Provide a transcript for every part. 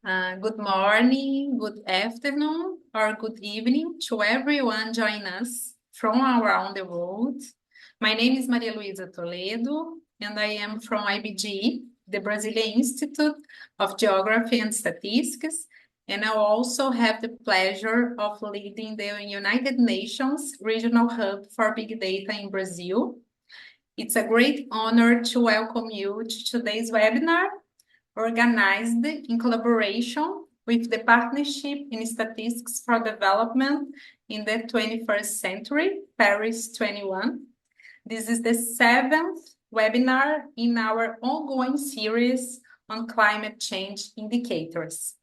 Good morning, good afternoon, or good evening to everyone joining us from around the world. My name is Maria Luisa Toledo, and I am from IBGE, the Brazilian Institute of Geography and Statistics, and I also have the pleasure of leading the United Nations Regional Hub for Big Data in Brazil. It's a great honor to welcome you to today's webinar, organized in collaboration with the Partnership in Statistics for Development in the 21st Century, Paris 21. This is the 7th webinar in our ongoing series on climate change indicators.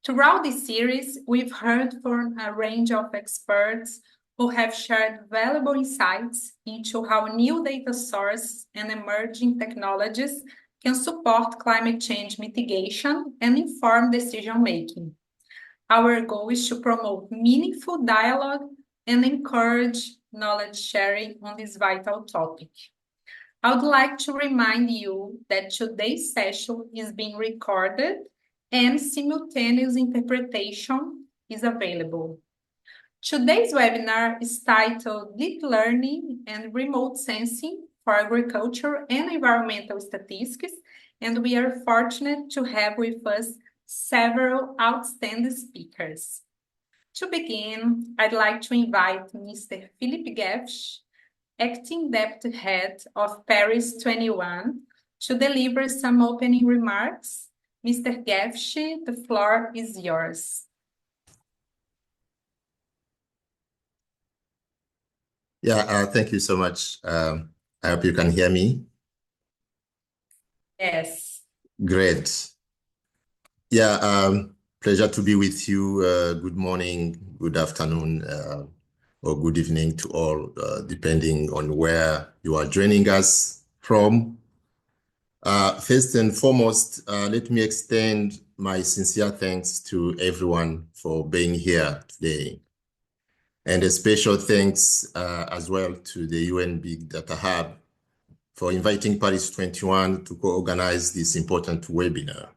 Throughout this series, we've heard from a range of experts who have shared valuable insights into how new data sources and emerging technologies can support climate change mitigation and inform decision-making. Our goal is to promote meaningful dialogue and encourage knowledge sharing on this vital topic. I would like to remind you that today's session is being recorded and simultaneous interpretation is available. Today's webinar is titled Deep Learning and Remote Sensing for Agriculture and Environmental Statistics, and we are fortunate to have with us several outstanding speakers. To begin, I'd like to invite Mr. Philippe Gefsch, Acting Deputy Head of Paris 21, to deliver some opening remarks. Mr. Gefsch, the floor is yours. Yeah, thank you so much. I hope you can hear me. Yes. Great. Yeah, pleasure to be with you. Good morning, good afternoon, or good evening to all, depending on where you are joining us from. First and foremost, let me extend my sincere thanks to everyone for being here today. And a special thanks as well to the UN Big Data Hub for inviting Paris 21 to co-organize this important webinar.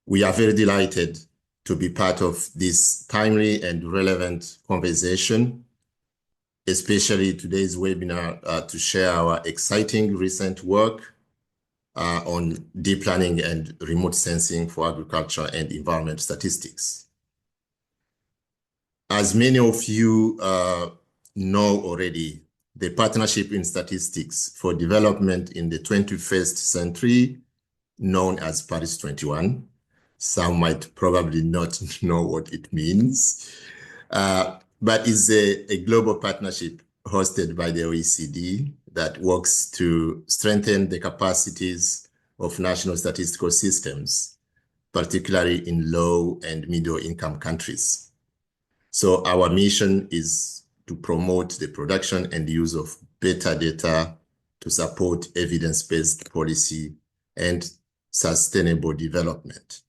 We are very delighted to be part of this timely and relevant conversation, especially today's webinar to share our exciting recent work on deep learning and remote sensing for agriculture and environment statistics. As many of you know already, the Partnership in Statistics for Development in the 21st Century, known as Paris 21, some might probably not know what it means, but is a global partnership hosted by the OECD that works to strengthen the capacities of national statistical systems, particularly in low and middle income countries. So our mission is to promote the production and use of better data to support evidence-based policy and sustainable development.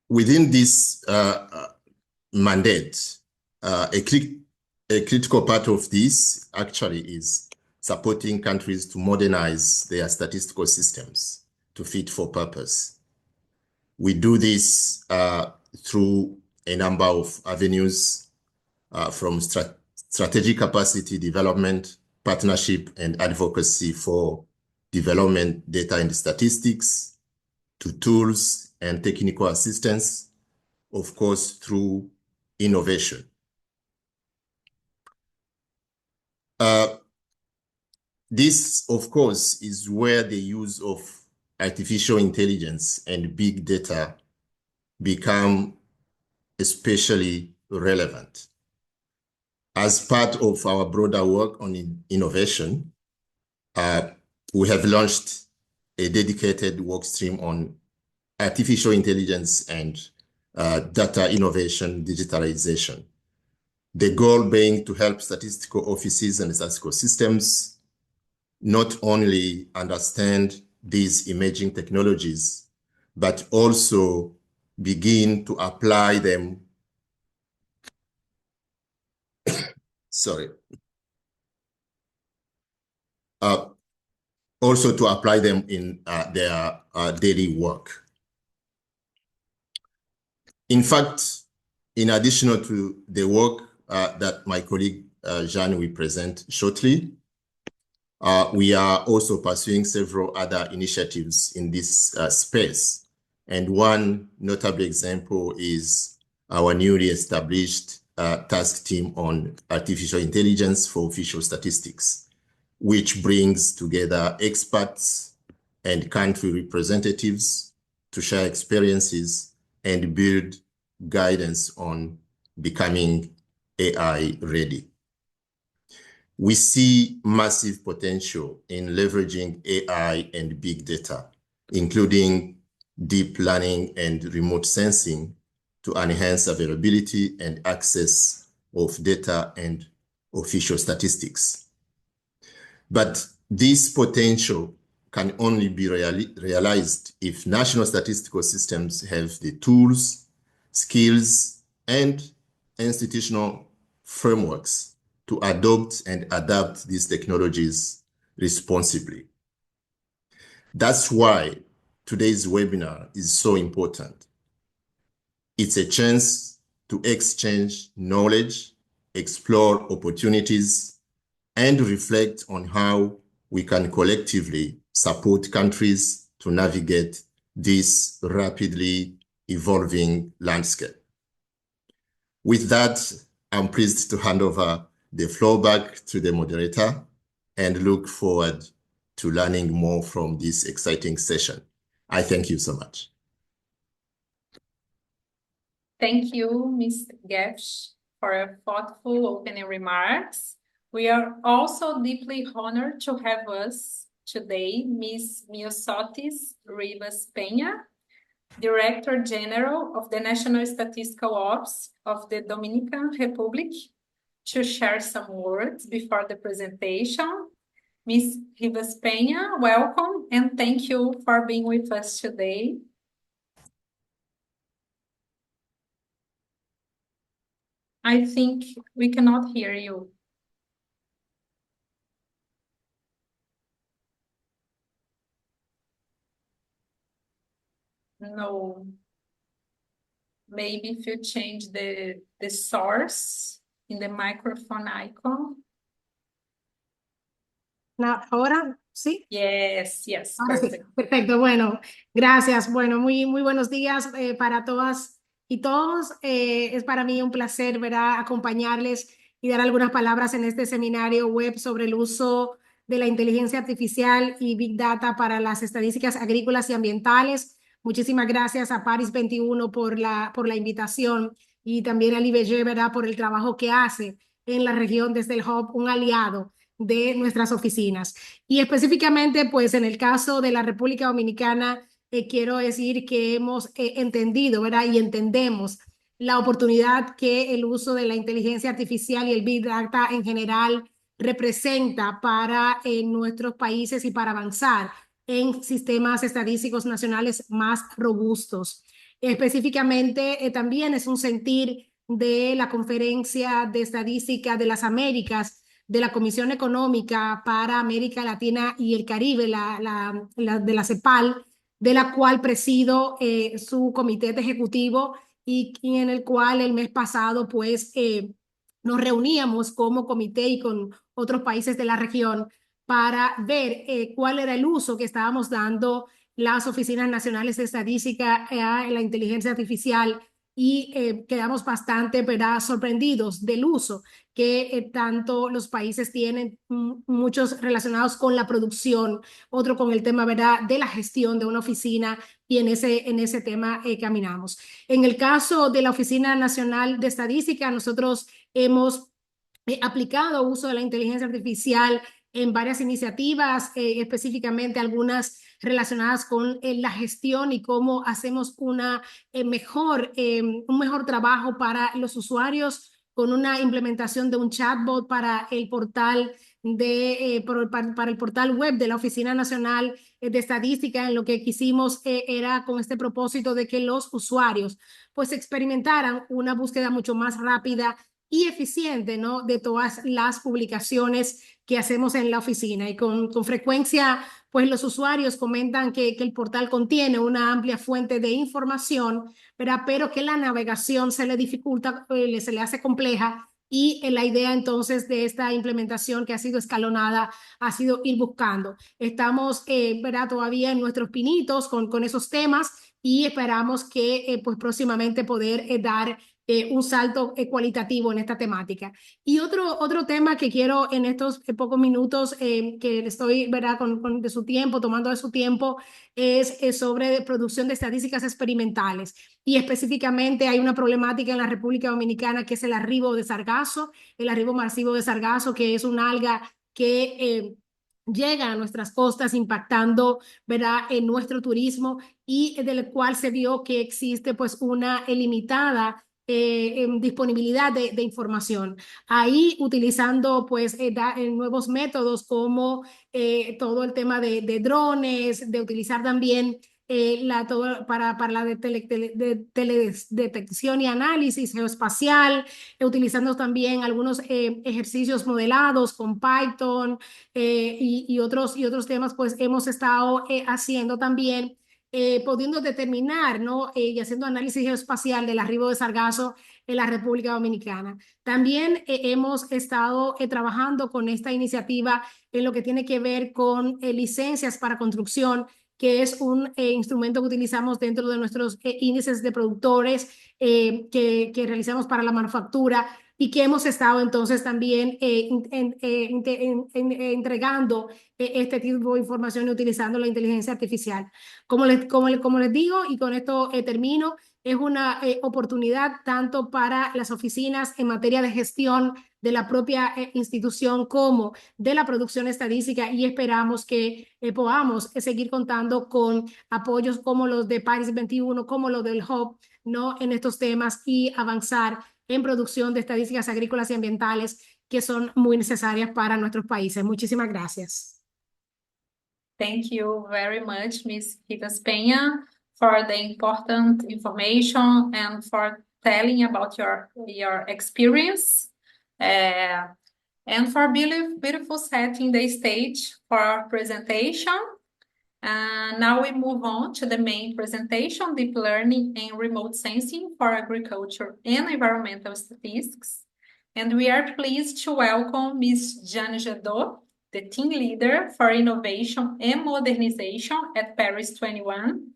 Within this mandate, a critical part of this actually is supporting countries to modernize their statistical systems to fit for purpose. We do this through a number of avenues, from strategic capacity development, partnership and advocacy for development data and statistics, to tools and technical assistance, of course, through innovation. This, of course, is where the use of artificial intelligence and big data become especially relevant. As part of our broader work on innovation, we have launched a dedicated work stream on artificial intelligence and data innovation digitalization. The goal being to help statistical offices and statistical systems not only understand these emerging technologies, but also begin to apply them. Sorry. also to apply them in their daily work. In fact, in addition to the work that my colleague Jeanne will present shortly, we are also pursuing several other initiatives in this space. And one notable example is our newly established task team on artificial intelligence for official statistics, which brings together experts and country representatives to share experiences and build guidance on becoming AI ready. We see massive potential in leveraging AI and big data, including deep learning and remote sensing, to enhance availability and access of data and official statistics. But this potential can only be realized if national statistical systems have the tools, skills, and institutional frameworks to adopt and adapt these technologies responsibly. That's why today's webinar is so important. It's a chance to exchange knowledge, explore opportunities, and reflect on how we can collectively support countries to navigate this rapidly evolving landscape. With that, I'm pleased to hand over the floor back to the moderator and look forward to learning more from this exciting session. I thank you so much. Thank you, Ms. Gefsch, for your thoughtful opening remarks. We are also deeply honored to have us today Ms. Miosotis Rivas Peña, Director General of the National Statistical Office of the Dominican Republic, to share some words before the presentation. Ms. Rivas Peña, welcome, and thank you for being with us today. I think we cannot hear you. No. Maybe if you change the source in the microphone icon. Ahora, ¿sí? Yes, yes, Ahora sí, perfect. perfecto. Bueno, gracias. Bueno, muy buenos días para todas y todos. Es para mí un placer, ¿verdad?, acompañarles y dar algunas palabras en este seminario web sobre el uso de la inteligencia artificial y Big Data para las estadísticas agrícolas y ambientales. Muchísimas gracias a Paris 21 por la invitación, y también al IBGE, ¿verdad?, por el trabajo que hace en la región desde el Hub, un aliado de nuestras oficinas. Y específicamente, pues en el caso de la República Dominicana, quiero decir que hemos entendido, ¿verdad?, y entendemos la oportunidad que el uso de la inteligencia artificial y el Big Data en general representa para nuestros países y para avanzar en sistemas estadísticos nacionales más robustos. Específicamente, también es un sentir de la Conferencia de Estadística de las Américas, de la Comisión Económica para América Latina y el Caribe, de la CEPAL, de la cual presido su comité ejecutivo, y en el cual el mes pasado pues nos reuníamos como comité y con otros países de la región para ver cuál era el uso que estábamos dando las oficinas nacionales de estadística a la inteligencia artificial, y quedamos bastante, ¿verdad?, sorprendidos del uso que tanto los países tienen, muchos relacionados con la producción, otro con el tema, ¿verdad?, de la gestión de una oficina, y en ese tema caminamos. En el caso de la Oficina Nacional de Estadística, nosotros hemos aplicado uso de la inteligencia artificial en varias iniciativas, específicamente algunas relacionadas con la gestión y cómo hacemos un mejor trabajo para los usuarios, con una implementación de un chatbot para el portal para el portal web de la Oficina Nacional de Estadística. En lo que quisimos era con este propósito de que los usuarios pues experimentaran una búsqueda mucho más rápida y eficiente, ¿no?, de todas las publicaciones que hacemos en la oficina. Y con frecuencia, pues los usuarios comentan que el portal contiene una amplia fuente de información, ¿verdad? Pero que la navegación se le dificulta, se le hace compleja. Y la idea entonces de esta implementación que ha sido escalonada ha sido ir buscando. Estamos, ¿verdad? Todavía en nuestros pinitos con esos temas y esperamos que pues próximamente poder dar un salto cualitativo en esta temática. Y otro tema que quiero en estos pocos minutos que estoy, ¿verdad? De su tiempo, tomando de su tiempo, es sobre producción de estadísticas experimentales. Y específicamente hay una problemática en la República Dominicana que es el arribo de sargazo, el arribo masivo de sargazo, que es un alga que llega a nuestras costas impactando, ¿verdad?, en nuestro turismo y del cual se vio que existe pues una ilimitada disponibilidad de información. Ahí utilizando pues nuevos métodos como todo el tema de drones, de utilizar también para la teledetección y análisis geoespacial, utilizando también algunos ejercicios modelados con Python y otros temas, pues hemos estado haciendo también pudiendo determinar, ¿no? Y haciendo análisis geoespacial del arribo de sargazo en la República Dominicana. También hemos estado trabajando con esta iniciativa en lo que tiene que ver con licencias para construcción, que es un instrumento que utilizamos dentro de nuestros índices de productores que realizamos para la manufactura y que hemos estado entonces también entregando este tipo de información utilizando la inteligencia artificial. Como les digo, y con esto termino, es una oportunidad tanto para las oficinas en materia de gestión de la propia institución como de la producción estadística y esperamos que podamos seguir contando con apoyos como los de Paris 21, como los del Hub, ¿no?, en estos temas y avanzar en producción de estadísticas agrícolas y ambientales que son muy necesarias para nuestros países. Muchísimas gracias. Thank you very much, Ms. Rita Peña, for the important information and for telling about your experience and for beautiful setting the stage for our presentation. Now we move on to the main presentation, Deep Learning and Remote Sensing for Agriculture and Environmental Statistics. And we are pleased to welcome Ms. Jane Jadot, the Team Leader for Innovation and Modernization at Paris 21.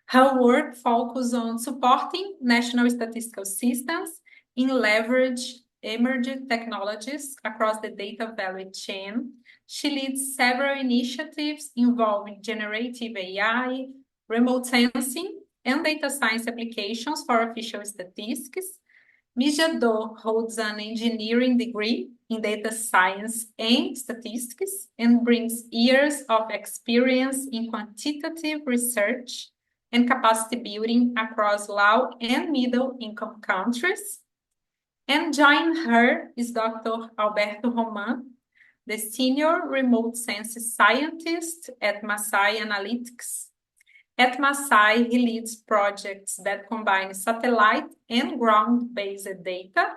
Her work focuses on supporting national statistical systems in leverage emerging technologies across the data value chain. She leads several initiatives involving generative AI, remote sensing, and data science applications for official statistics. Ms. Jadot holds an engineering degree in data science and statistics and brings years of experience in quantitative research and capacity building across low and middle-income countries. And joining her is Dr. Alberto Roman, the Senior Remote Sensing Scientist at Masai Analytics. At Masai, he leads projects that combine satellite and ground-based data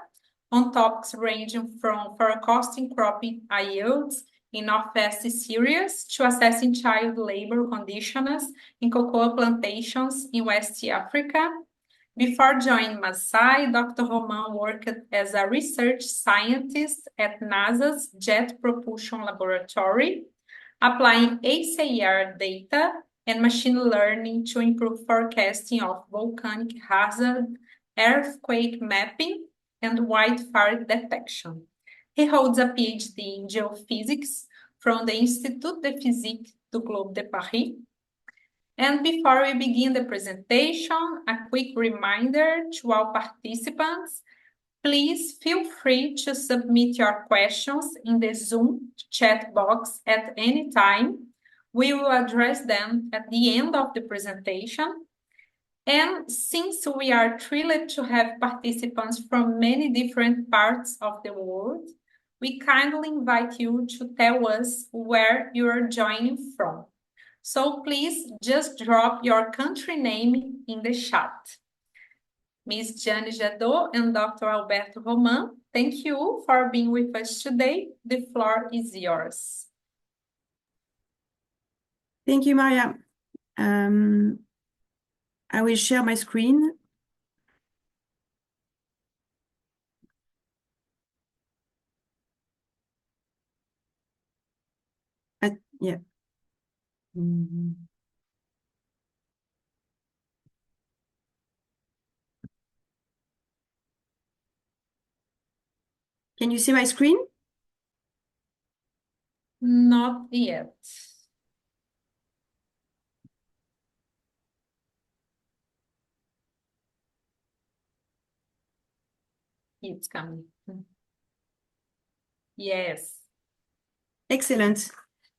on topics ranging from forecasting cropping yields in Northwest Syria to assessing child labor conditions in cocoa plantations in West Africa. Before joining Masai, Dr. Roman worked as a research scientist at NASA's Jet Propulsion Laboratory, applying ACR data and machine learning to improve forecasting of volcanic hazard, earthquake mapping, and wildfire detection. He holds a PhD in geophysics from the Institut de Physique du Globe de Paris. And before we begin the presentation, a quick reminder to all participants, please feel free to submit your questions in the Zoom chat box at any time. We will address them at the end of the presentation. And since we are thrilled to have participants from many different parts of the world, we kindly invite you to tell us where you are joining from. So please just drop your country name in the chat. Ms. Gianni Jadot and Dr. Alberto Roman, thank you for being with us today. The floor is yours. Thank you, Maria. I will share my screen. Yeah. Can you see my screen? Not yet. It's coming. Yes. Excellent.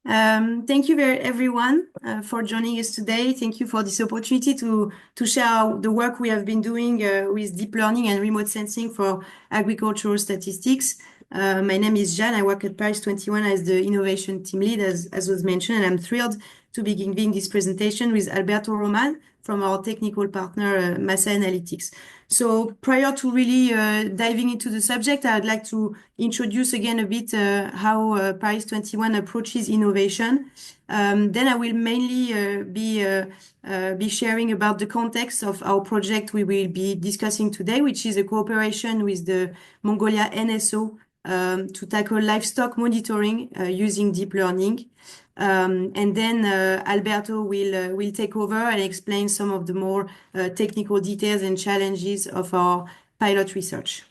Thank you everyone for joining us today. Thank you for this opportunity to share the work we have been doing with deep learning and remote sensing for agricultural statistics. My name is Jeanne. I work at Paris 21 as the innovation team lead, as was mentioned, and I'm thrilled to be giving this presentation with Alberto Roman from our technical partner, Massa Analytics. So prior to really diving into the subject, I'd like to introduce again a bit how Paris 21 approaches innovation. Then I will mainly be sharing about the context of our project we will be discussing today, which is a cooperation with the Mongolia NSO to tackle livestock monitoring using deep learning. And then Alberto will take over and explain some of the more technical details and challenges of our pilot research.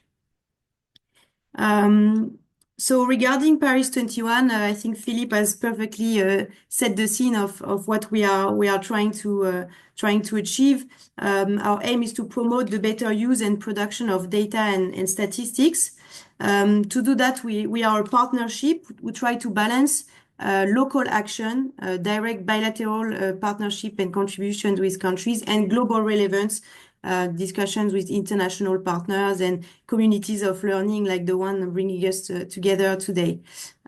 So regarding Paris 21, I think Philippe has perfectly set the scene of what we are trying to achieve. Our aim is to promote the better use and production of data and statistics. To do that, we are a partnership. We try to balance local action, direct bilateral partnership and contributions with countries, and global relevance, discussions with international partners and communities of learning like the one bringing us together today.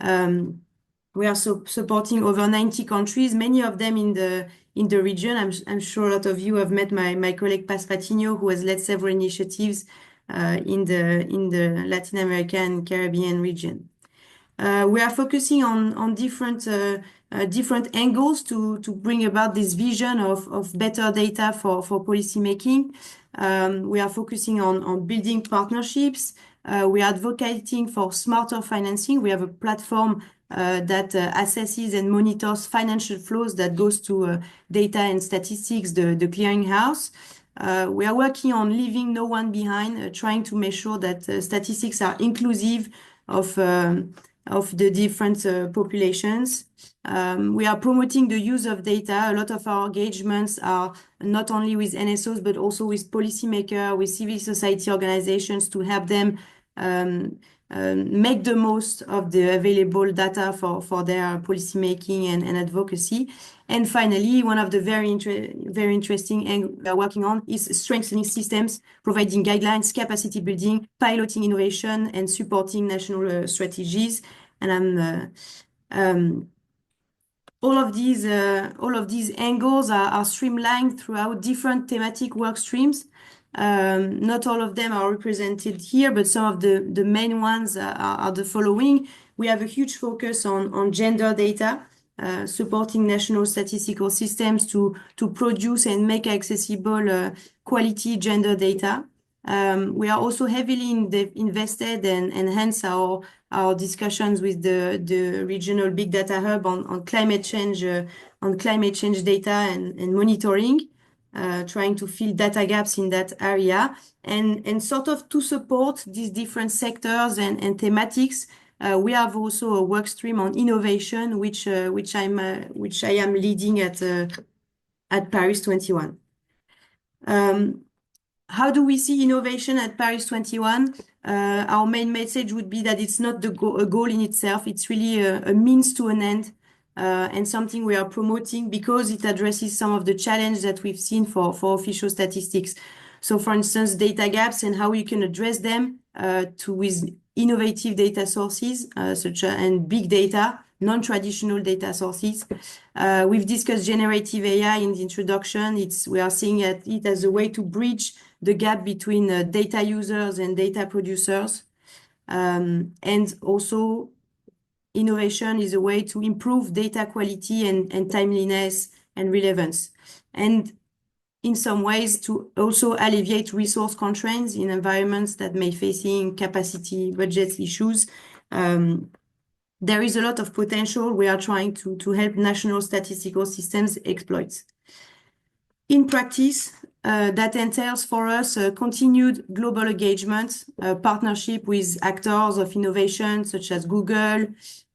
We are supporting over 90 countries, many of them in the region. I'm sure a lot of you have met my colleague Paz Patiño, who has led several initiatives in the Latin American and Caribbean region. We are focusing on different angles to bring about this vision of better data for policy making. We are focusing on building partnerships. We are advocating for smarter financing. We have a platform that assesses and monitors financial flows that goes to data and statistics, the clearinghouse. We are working on leaving no one behind, trying to make sure that statistics are inclusive of the different populations. We are promoting the use of data. A lot of our engagements are not only with NSOs, but also with policymakers, with civil society organizations to help them make the most of the available data for their policymaking and advocacy. And finally, one of the very interesting angles we are working on is strengthening systems, providing guidelines, capacity building, piloting innovation, and supporting national strategies. And all of these angles are streamlined throughout different thematic work streams. Not all of them are represented here, but some of the main ones are the following. We have a huge focus on gender data, supporting national statistical systems to produce and make accessible quality gender data. We are also heavily invested and enhance our discussions with the regional big data hub on climate change data and monitoring, trying to fill data gaps in that area, and sort of to support these different sectors and thematics. We have also a work stream on innovation, which I am leading at Paris 21. How do we see innovation at Paris 21? Our main message would be that it's not a goal in itself. It's really a means to an end, and something we are promoting because it addresses some of the challenges that we've seen for official statistics. So, for instance, data gaps and how you can address them with innovative data sources, and big data, non-traditional data sources. We've discussed generative AI in the introduction. We are seeing it as a way to bridge the gap between data users and data producers. And also, innovation is a way to improve data quality and timeliness and relevance. And in some ways, to also alleviate resource constraints in environments that may facing capacity budget issues. There is a lot of potential we are trying to help national statistical systems exploit. In practice, that entails for us continued global engagement, partnership with actors of innovation such as Google,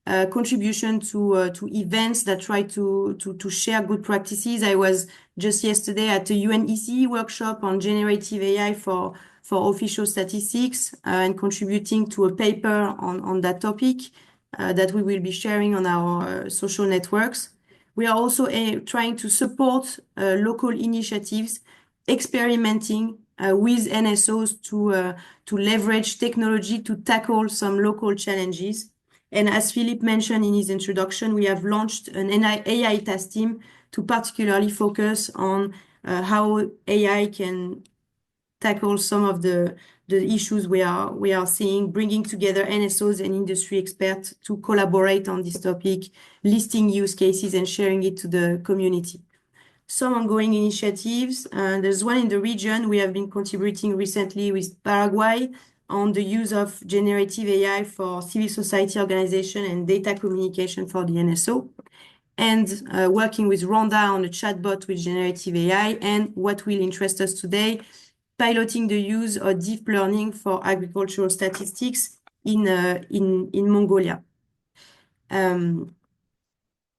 contribution to events that try to share good practices. I was just yesterday at a UNECE workshop on generative AI for official statistics and contributing to a paper on that topic that we will be sharing on our social networks. We are also trying to support local initiatives, experimenting with NSOs to leverage technology to tackle some local challenges. And as Philippe mentioned in his introduction, we have launched an AI task team to particularly focus on how AI can tackle some of the issues we are seeing, bringing together NSOs and industry experts to collaborate on this topic, listing use cases and sharing it to the community. Some ongoing initiatives, there's one in the region. We have been contributing recently with Paraguay on the use of generative AI for civil society organization and data communication for the NSO, and working with Rwanda on a chatbot with generative AI, and what will interest us today, piloting the use of deep learning for agricultural statistics in Mongolia.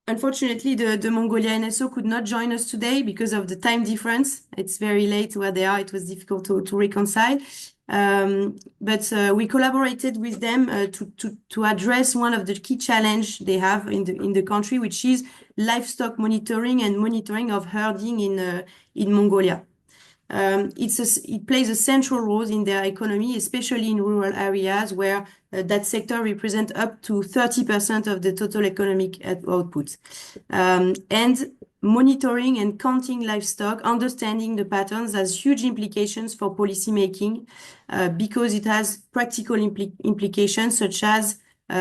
Unfortunately, the Mongolia NSO could not join us today because of the time difference. It's very late where they are. It was difficult to reconcile. But we collaborated with them to address one of the key challenges they have in the country, which is livestock monitoring and monitoring of herding in Mongolia. It plays a central role in their economy, especially in rural areas where that sector represents up to 30% of the total economic output. And monitoring and counting livestock, understanding the patterns has huge implications for policymaking because it has practical implications such as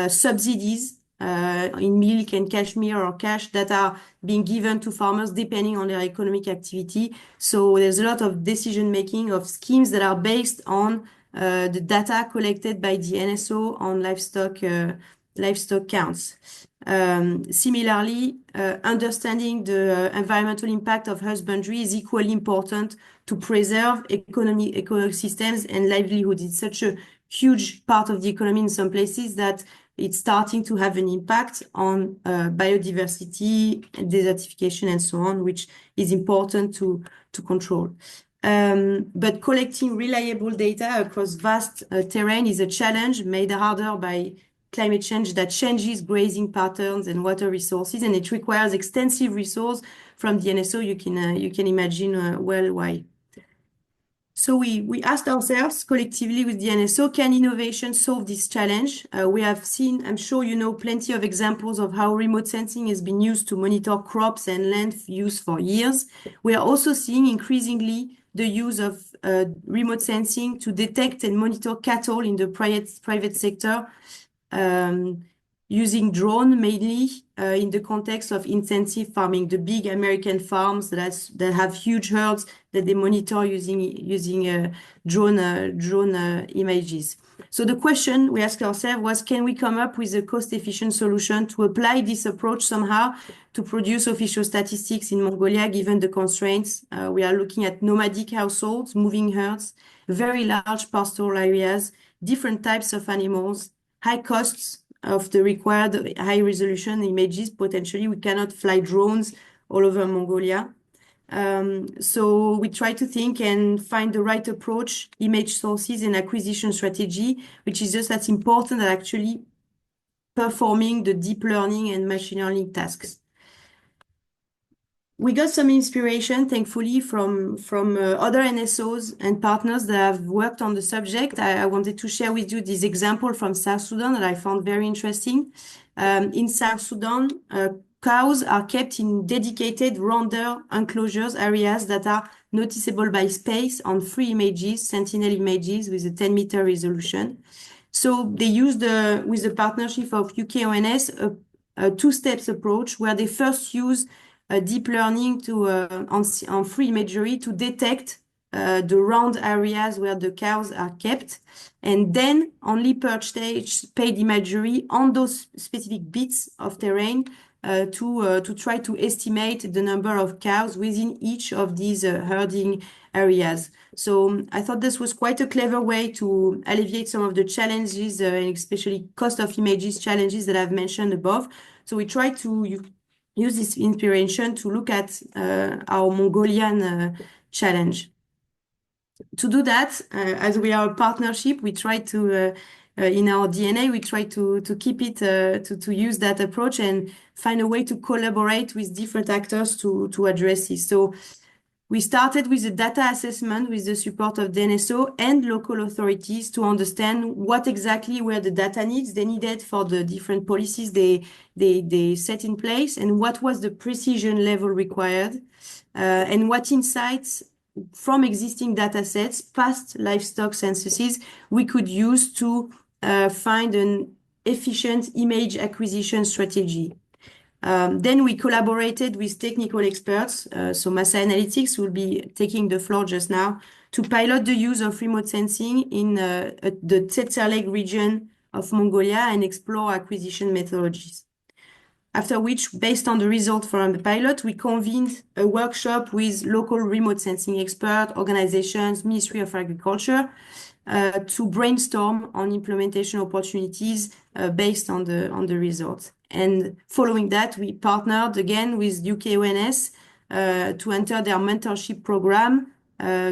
subsidies in milk and cashmere or cash that are being given to farmers depending on their economic activity. So there's a lot of decision making of schemes that are based on the data collected by the NSO on livestock counts. Similarly, understanding the environmental impact of husbandry is equally important to preserve ecosystems and livelihoods. It's such a huge part of the economy in some places that it's starting to have an impact on biodiversity, desertification, and so on, which is important to control. But collecting reliable data across vast terrain is a challenge made harder by climate change that changes grazing patterns and water resources, and it requires extensive resource from the NSO. You can imagine well why. So we asked ourselves collectively with the NSO, can innovation solve this challenge? We have seen, I'm sure you know, plenty of examples of how remote sensing has been used to monitor crops and land use for years. We are also seeing increasingly the use of remote sensing to detect and monitor cattle in the private sector, using drone mainly in the context of intensive farming, the big American farms that have huge herds that they monitor using drone images. So the question we asked ourselves was, can we come up with a cost-efficient solution to apply this approach somehow to produce official statistics in Mongolia, given the constraints? We are looking at nomadic households, moving herds, very large pastoral areas, different types of animals, high costs of the required high-resolution images. Potentially, we cannot fly drones all over Mongolia. So we try to think and find the right approach, image sources and acquisition strategy, which is just as important as actually performing the deep learning and machine learning tasks. We got some inspiration, thankfully, from other NSOs and partners that have worked on the subject. I wanted to share with you this example from South Sudan that I found very interesting. In South Sudan, cows are kept in dedicated ronder enclosures areas that are noticeable by space on 3 images, sentinel images with a 10-meter resolution. So they used, with the partnership of UKONS, a two-steps approach where they first use deep learning to on free imagery to detect the round areas where the cows are kept, and then only purchase paid imagery on those specific bits of terrain to try to estimate the number of cows within each of these herding areas. So I thought this was quite a clever way to alleviate some of the challenges, especially cost of images challenges that I've mentioned above. So we tried to use this inspiration to look at our Mongolian challenge. To do that, as we are a partnership, we try to, in our DNA, we try to keep it, to use that approach and find a way to collaborate with different actors to address this. So we started with a data assessment with the support of the NSO and local authorities to understand what exactly were the data needs they needed for the different policies they set in place, and what was the precision level required, and what insights from existing data sets, past livestock censuses, we could use to find an efficient image acquisition strategy. Then we collaborated with technical experts, so Massa Analytics will be taking the floor just now, to pilot the use of remote sensing in the Tsetserleg region of Mongolia and explore acquisition methodologies. After which, based on the result from the pilot, we convened a workshop with local remote sensing expert organizations, Ministry of Agriculture, to brainstorm on implementation opportunities based on the results. And following that, we partnered again with UKONS to enter their mentorship program,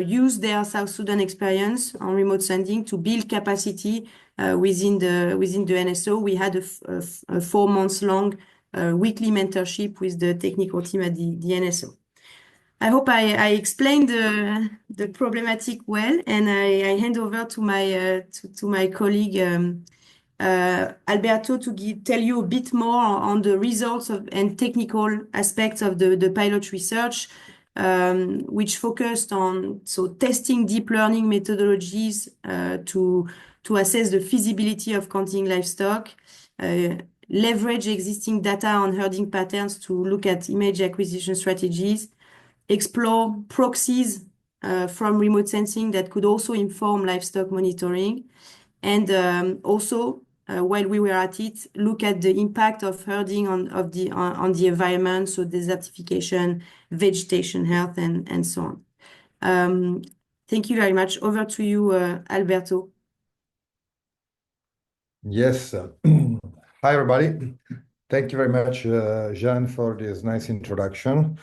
use their South Sudan experience on remote sensing to build capacity within the NSO. We had a 4 months long weekly mentorship with the technical team at the NSO. I hope I explained the problematic well, and I hand over to my colleague Alberto to tell you a bit more on the results and technical aspects of the pilot research, which focused on testing deep learning methodologies to assess the feasibility of counting livestock, leverage existing data on herding patterns to look at image acquisition strategies, explore proxies from remote sensing that could also inform livestock monitoring, and also, while we were at it, look at the impact of herding on the environment, so desertification, vegetation health, and so on. Thank you very much. Over to you, Alberto. Yes. Hi, everybody. Thank you very much, Jeanne, for this nice introduction.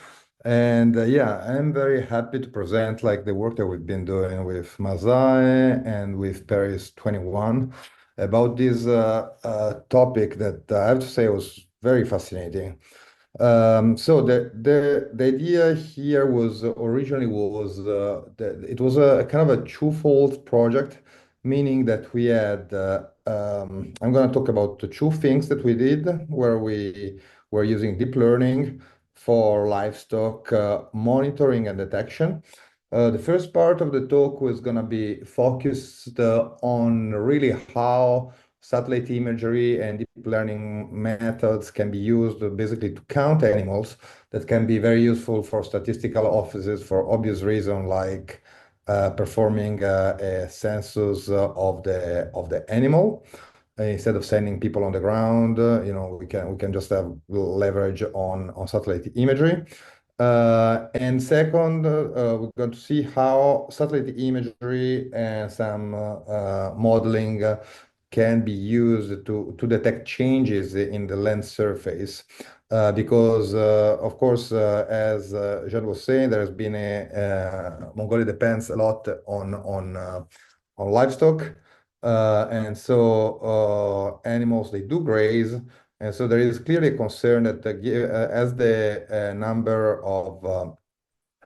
And yeah, I'm very happy to present the work that we've been doing with Masai and with Paris 21 about this topic that I have to say was very fascinating. So the idea here was originally that it was a kind of a twofold project, meaning that we had I'm going to talk about the two things that we did, where we were using deep learning for livestock monitoring and detection. The first part of the talk was going to be focused on really how satellite imagery and deep learning methods can be used basically to count animals. That can be very useful for statistical offices for obvious reasons, like performing a census of the animal. Instead of sending people on the ground, we can just have leverage on satellite imagery. And second, we're going to see how satellite imagery and some modeling can be used to detect changes in the land surface. Because, of course, as Jean was saying, there has been Mongolia depends a lot on livestock. And so animals, they do graze. And so there is clearly a concern that as the number of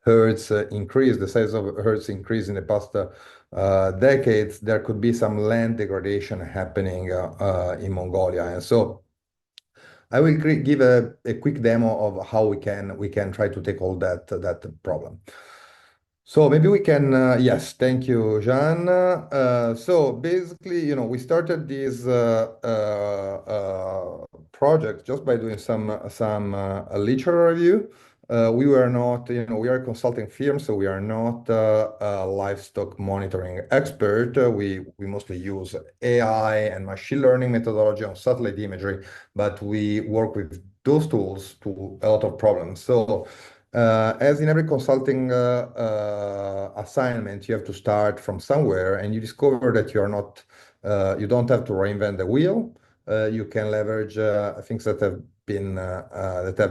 herds increase, the size of herds increase in the past decades, there could be some land degradation happening in Mongolia. And so I will give a quick demo of how we can try to tackle that problem. So maybe we can, yes, thank you, Jean. So basically, we started this project just by doing some literature review. We were not, we are a consulting firm, so we are not a livestock monitoring expert. We mostly use AI and machine learning methodology on satellite imagery, but we work with those tools to a lot of problems. So as in every consulting assignment, you have to start from somewhere, and you discover that you don't have to reinvent the wheel. You can leverage things that have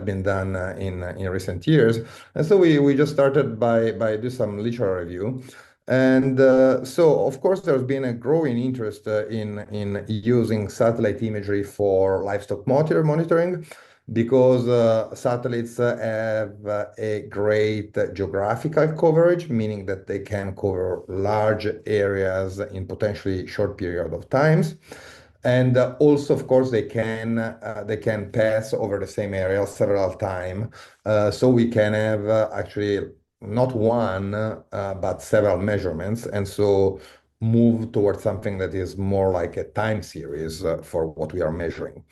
been done in recent years. And so we just started by do some literature review. And so, of course, there's been a growing interest in using satellite imagery for livestock monitoring, because satellites have a great geographical coverage, meaning that they can cover large areas in potentially short period of times. And also, of course, they can pass over the same area several times. So we can have actually not one, but several measurements. And so move towards something that is more like a time series for what we are measuring.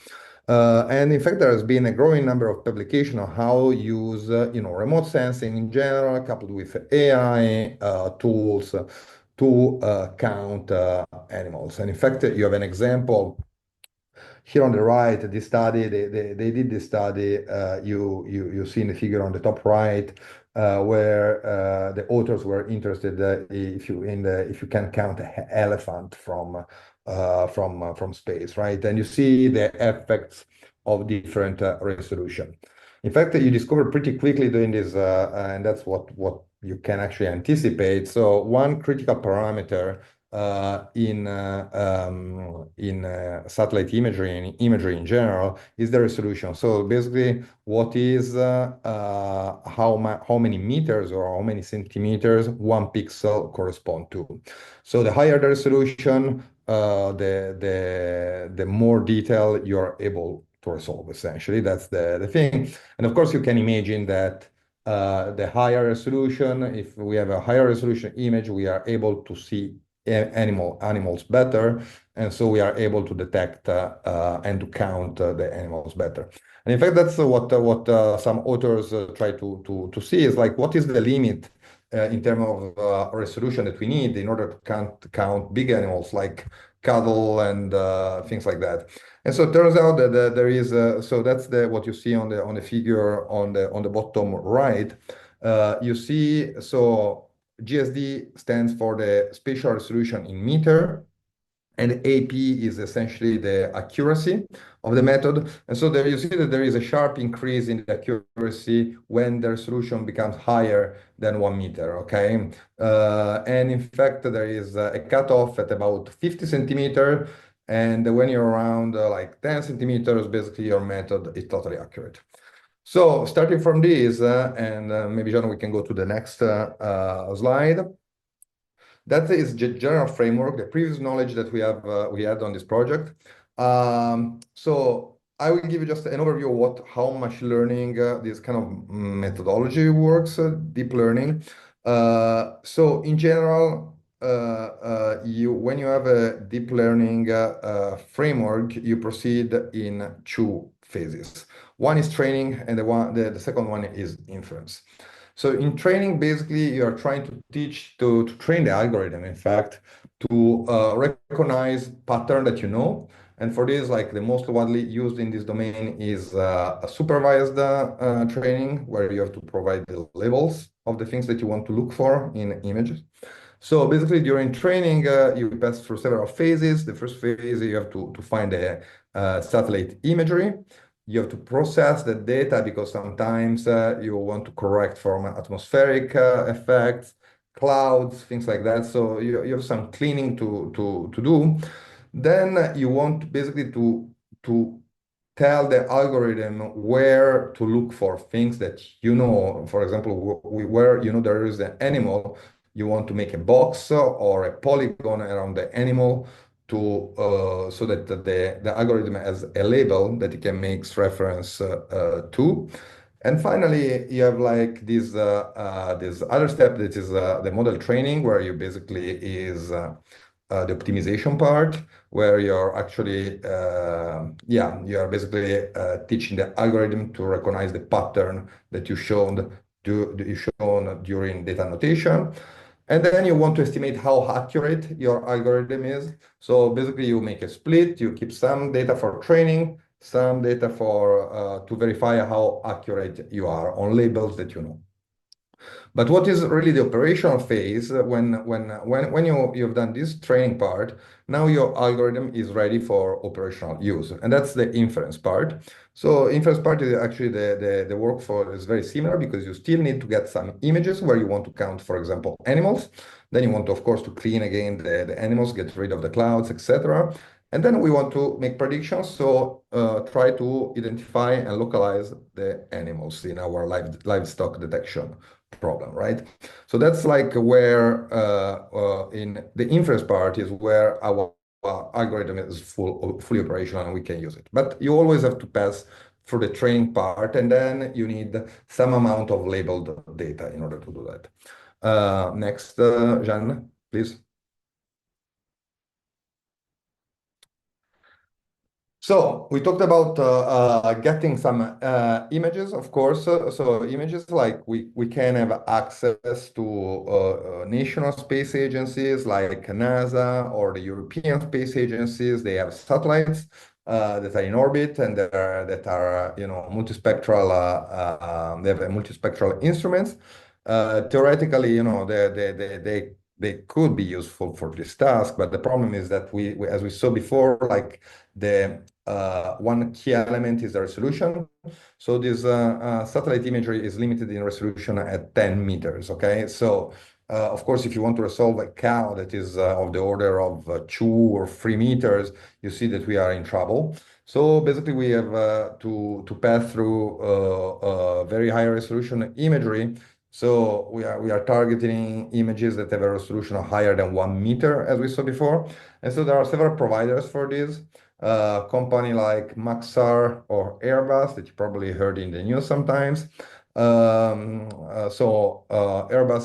And in fact, there has been a growing number of publications on how use remote sensing in general, coupled with AI tools to count animals. And in fact, you have an example here on the right. This study, they did this study. You see in the figure on the top right, where the authors were interested if you can count an elephant from space, right? And you see the effects of different resolution. In fact, you discover pretty quickly doing this, and that's what you can actually anticipate. So one critical parameter in satellite imagery and imagery in general is the resolution. So basically, what is how many meters or how many centimeters one pixel correspond to. So the higher the resolution, the more detail you're able to resolve. Essentially, that's the thing. And of course, you can imagine that the higher resolution, if we have a higher resolution image, we are able to see animals better, and so we are able to detect and to count the animals better. And in fact, that's what some authors try to see is like, what is the limit in terms of resolution that we need in order to count big animals like cattle and things like that. And so it turns out that there is so that's what you see on the figure on the bottom right. You see, so GSD stands for the spatial resolution in meter, and AP is essentially the accuracy of the method. And so there you see that there is a sharp increase in the accuracy when the resolution becomes higher than 1 meter, okay? And in fact, there is a cutoff at about 50 centimeters, and when you're around like 10 centimeters, basically your method is totally accurate. So starting from this, and maybe John, we can go to the next slide. That is the general framework, the previous knowledge that we had on this project. So I will give you just an overview of how machine learning, this kind of methodology works, deep learning. So in general, when you have a deep learning framework, you proceed in two phases. One is training, and the second one is inference. So in training, basically, you are trying to train the algorithm, in fact, to recognize pattern that you know. And for this, like the most widely used in this domain is a supervised training, where you have to provide the labels of the things that you want to look for in images. So basically, during training, you pass through several phases. The first phase, you have to find the satellite imagery. You have to process the data, because sometimes you want to correct from atmospheric effects, clouds, things like that. So you have some cleaning to do. Then you want basically to tell the algorithm where to look for things that you know. For example, where you know there is an animal, you want to make a box or a polygon around the animal so that the algorithm has a label that it can make reference to. And finally, you have like this other step that is the model training, where you basically is the optimization part, where you're actually you are basically teaching the algorithm to recognize the pattern that you shown during data annotation. And then you want to estimate how accurate your algorithm is. So basically you make a split, you keep some data for training, some data for to verify how accurate you are on labels that you know. But what is really the operational phase when you've done this training part, now your algorithm is ready for operational use, and that's the inference part. So inference part is actually the workflow is very similar, because you still need to get some images where you want to count, for example, animals. Then you want to, of course, to clean again the animals, get rid of the clouds, etc. And then we want to make predictions, so try to identify and localize the animals in our livestock detection problem, right? So that's like where in the inference part is where our algorithm is fully operational and we can use it. But you always have to pass through the training part, and then you need some amount of labeled data in order to do that. Next, Jeanne, please. So we talked about getting some images, of course. So images, like we can have access to national space agencies like NASA or the European space agencies. They have satellites that are in orbit, and that are multispectral. They have multispectral instruments. Theoretically, they could be useful for this task, but the problem is that we as we saw before, like the one key element is the resolution. So this satellite imagery is limited in resolution at 10 meters, okay? So of course, if you want to resolve a cow that is of the order of 2 or 3 meters, you see that we are in trouble. So basically we have to pass through very high resolution imagery. So we are targeting images that have a resolution of higher than 1 meter, as we saw before. And so there are several providers for this. Company like Maxar or Airbus that you probably heard in the news sometimes. Airbus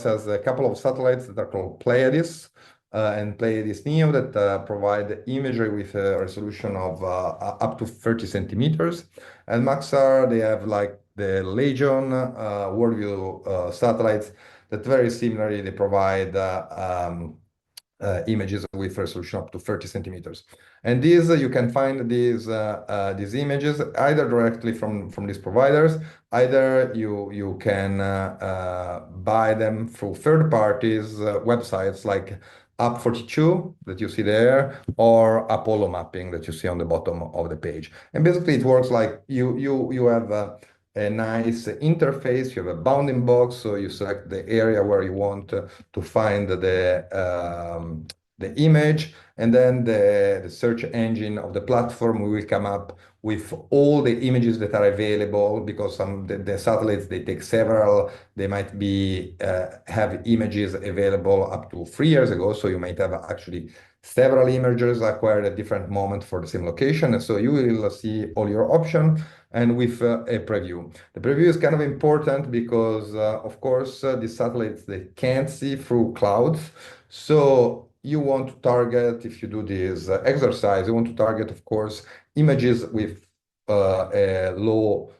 has a couple of satellites that are called Pleiades and Pleiades Neo that provide imagery with a resolution of up to 30 centimeters. And Maxar, they have like the Legion Worldview satellites that very similarly they provide images with resolution up to 30 centimeters. And these you can find these images either directly from these providers, either you can buy them through third parties websites like App42 that you see there, or Apollo Mapping that you see on the bottom of the page. And basically it works like you have a nice interface. You have a bounding box, so you select the area where you want to find the image, and then the search engine of the platform will come up with all the images that are available, because the satellites, they take several. They might be have images available up to 3 years ago, so you might have actually several images acquired at different moments for the same location. And so you will see all your options, and with a preview. The preview is kind of important because, of course, these satellites, they can't see through clouds. So you want to target, if you do this exercise, you want to target, of course, images with a low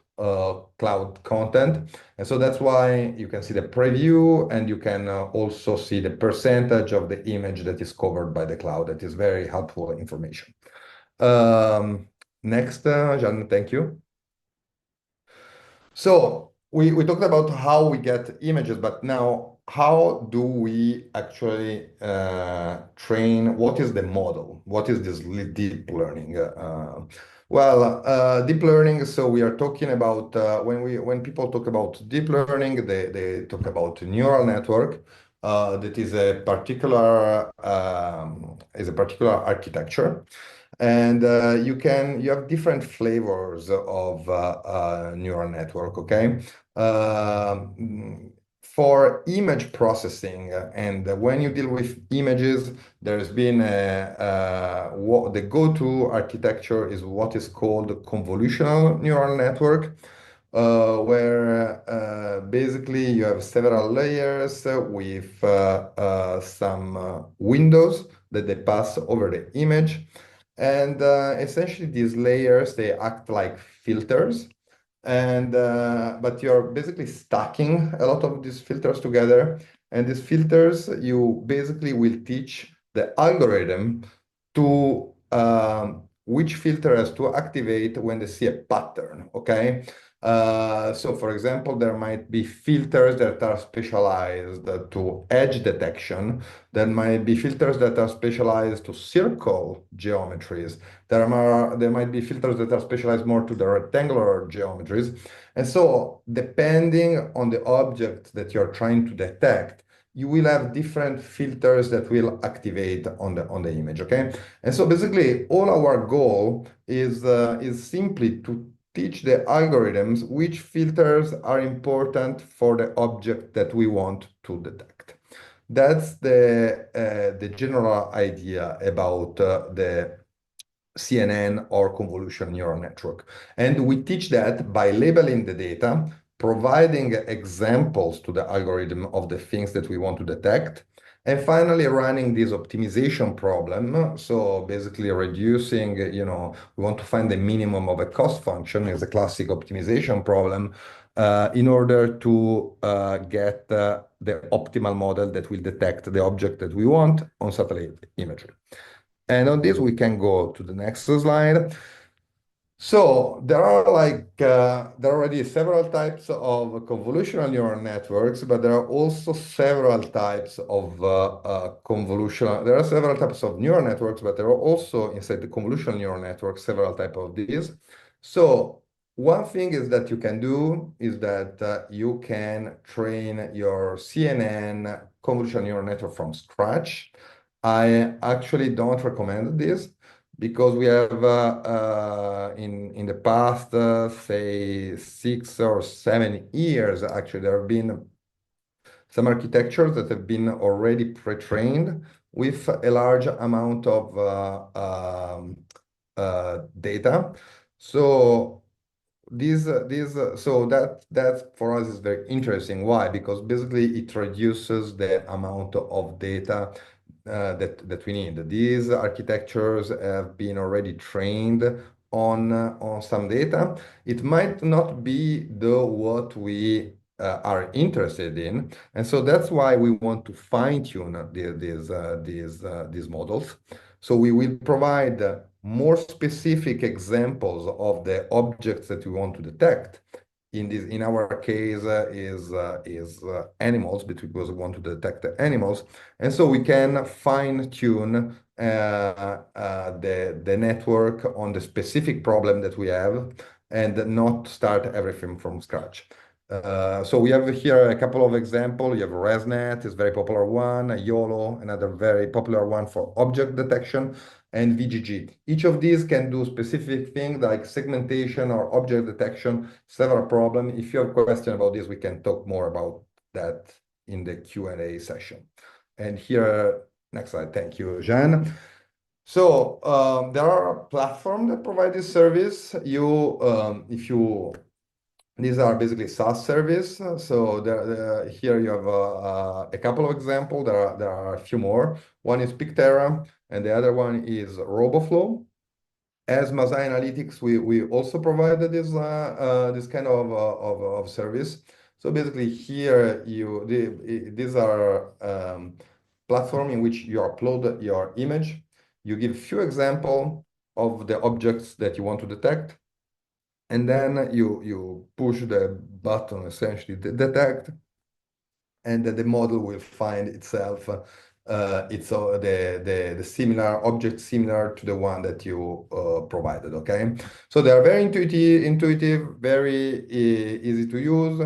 cloud content. And so that's why you can see the preview, and you can also see the percentage of the image that is covered by the cloud. That is very helpful information. Next, Jeanne, thank you. So we talked about how we get images, but now how do we actually train? What is the model? What is this deep learning? Deep learning, so we are talking about when people talk about deep learning, they talk about neural network that is a particular architecture. And you have different flavors of neural network, okay? for image processing, and when you deal with images, there's been the go-to architecture is what is called convolutional neural network, where basically you have several layers with some windows that they pass over the image. And essentially these layers, they act like filters. And but you're basically stacking a lot of these filters together. And these filters, you basically will teach the algorithm to which filter has to activate when they see a pattern, okay? So for example, there might be filters that are specialized to edge detection. There might be filters that are specialized to circle geometries. There might be filters that are specialized more to the rectangular geometries. And so depending on the object that you're trying to detect, you will have different filters that will activate on the image, okay? And so basically all our goal is simply to teach the algorithms which filters are important for the object that we want to detect. That's the general idea about the CNN or convolutional neural network. And we teach that by labeling the data, providing examples to the algorithm of the things that we want to detect, and finally running this optimization problem. So basically reducing, we want to find the minimum of a cost function is a classic optimization problem in order to get the optimal model that will detect the object that we want on satellite imagery. And on this, we can go to the next slide. So there are there are already several types of convolutional neural networks, but there are also several types of There are several types of neural networks, but there are also inside the convolutional neural network several types of these. So one thing is that you can do is that you can train your CNN convolutional neural network from scratch. I actually don't recommend this because we have in the past, say 6 or 7 years, actually, there have been some architectures that have been already pre-trained with a large amount of data. So that for us is very interesting. Why? Because basically it reduces the amount of data that we need. These architectures have been already trained on some data. It might not be what we are interested in, and so that's why we want to fine-tune these models. So we will provide more specific examples of the objects that we want to detect. In our case is animals, because we want to detect the animals, and so we can fine-tune the network on the specific problem that we have and not start everything from scratch. So we have here a couple of examples. You have ResNet, is a very popular one, YOLO, another very popular one for object detection, and VGG. Each of these can do specific things like segmentation or object detection, several problems. If you have a question about this, we can talk more about that in the Q&A session. And here, next slide. Thank you, Jeanne. So there are platforms that provide this service. These are basically SaaS service. So here you have a couple of examples. There are a few more. One is Picterra, and the other one is RoboFlow. As Masai Analytics, we also provided this kind of service. So basically here these are platform in which you upload your image. You give few examples of the objects that you want to detect, and then you push the button, essentially detect, and the model will find itself the similar object similar to the one that you provided. Okay, so they are very intuitive, very easy to use.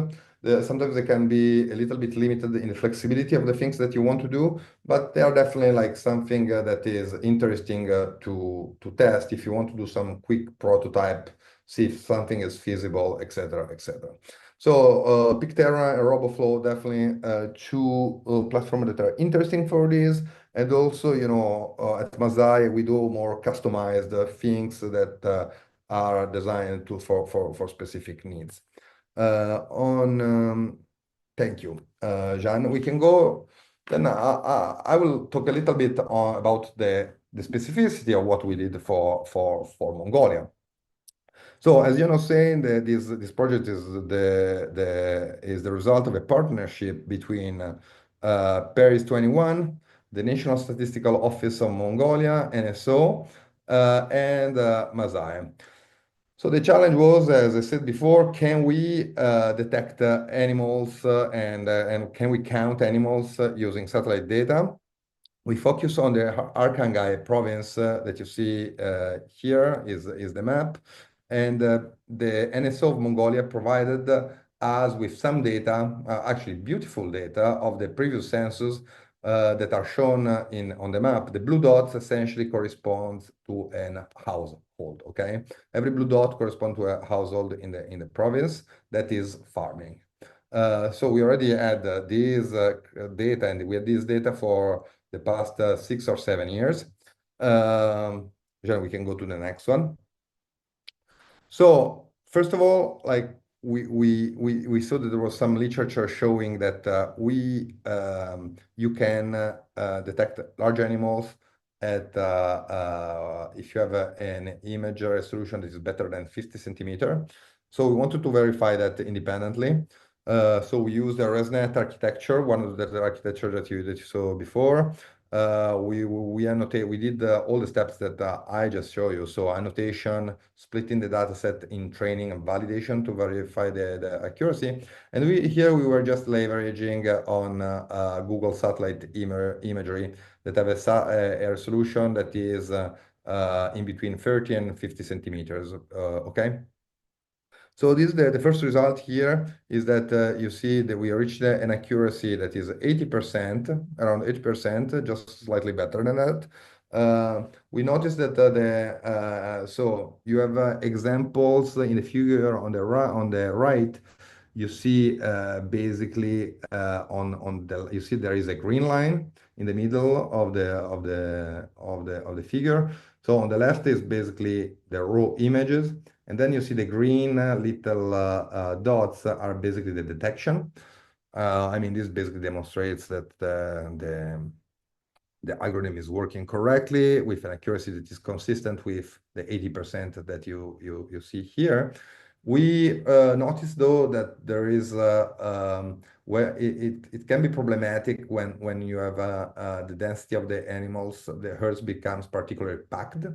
Sometimes they can be a little bit limited in the flexibility of the things that you want to do, but they are definitely like something that is interesting to test if you want to do some quick prototype, see if something is feasible, etc., etc. So Picterra and RoboFlow definitely two platforms that are interesting for this. And also, at Masai, we do more customized things that are designed for specific needs. Thank you, Jean. We can go. Then I will talk a little bit about the specificity of what we did for Mongolia. So as you know, saying that this project is the result of a partnership between Paris 21, the National Statistical Office of Mongolia, NSO, and Masai. So the challenge was, as I said before, can we detect animals and can we count animals using satellite data? We focus on the Arkhangai province that you see here is the map. And the NSO of Mongolia provided us with some data, actually beautiful data of the previous census that are shown on the map. The blue dots essentially corresponds to a household, okay? Every blue dot corresponds to a household in the province that is farming. So we already had these data, and we had this data for the past 6 or 7 years. Jean, we can go to the next one. So first of all, like we saw that there was some literature showing that you can detect large animals at if you have an image resolution that is better than 50 centimeter. So we wanted to verify that independently. So we used the ResNet architecture, one of the architecture that you saw before. We did all the steps that I just showed you. So annotation, splitting the data set in training and validation to verify the accuracy. And here we were just leveraging on Google satellite imagery that have a resolution that is in between 30 and 50 centimeters, okay? So this the first result here is that you see that we reached an accuracy that is 80%, around 80%, just slightly better than that. We noticed that so you have examples in the figure on the right. You see basically you see there is a green line in the middle of the figure. So on the left is basically the raw images. And then you see the green little dots are basically the detection. I mean, this basically demonstrates that the algorithm is working correctly with an accuracy that is consistent with the 80% that you see here. We noticed though that there is where it can be problematic when you have the density of the animals, the herds becomes particularly packed.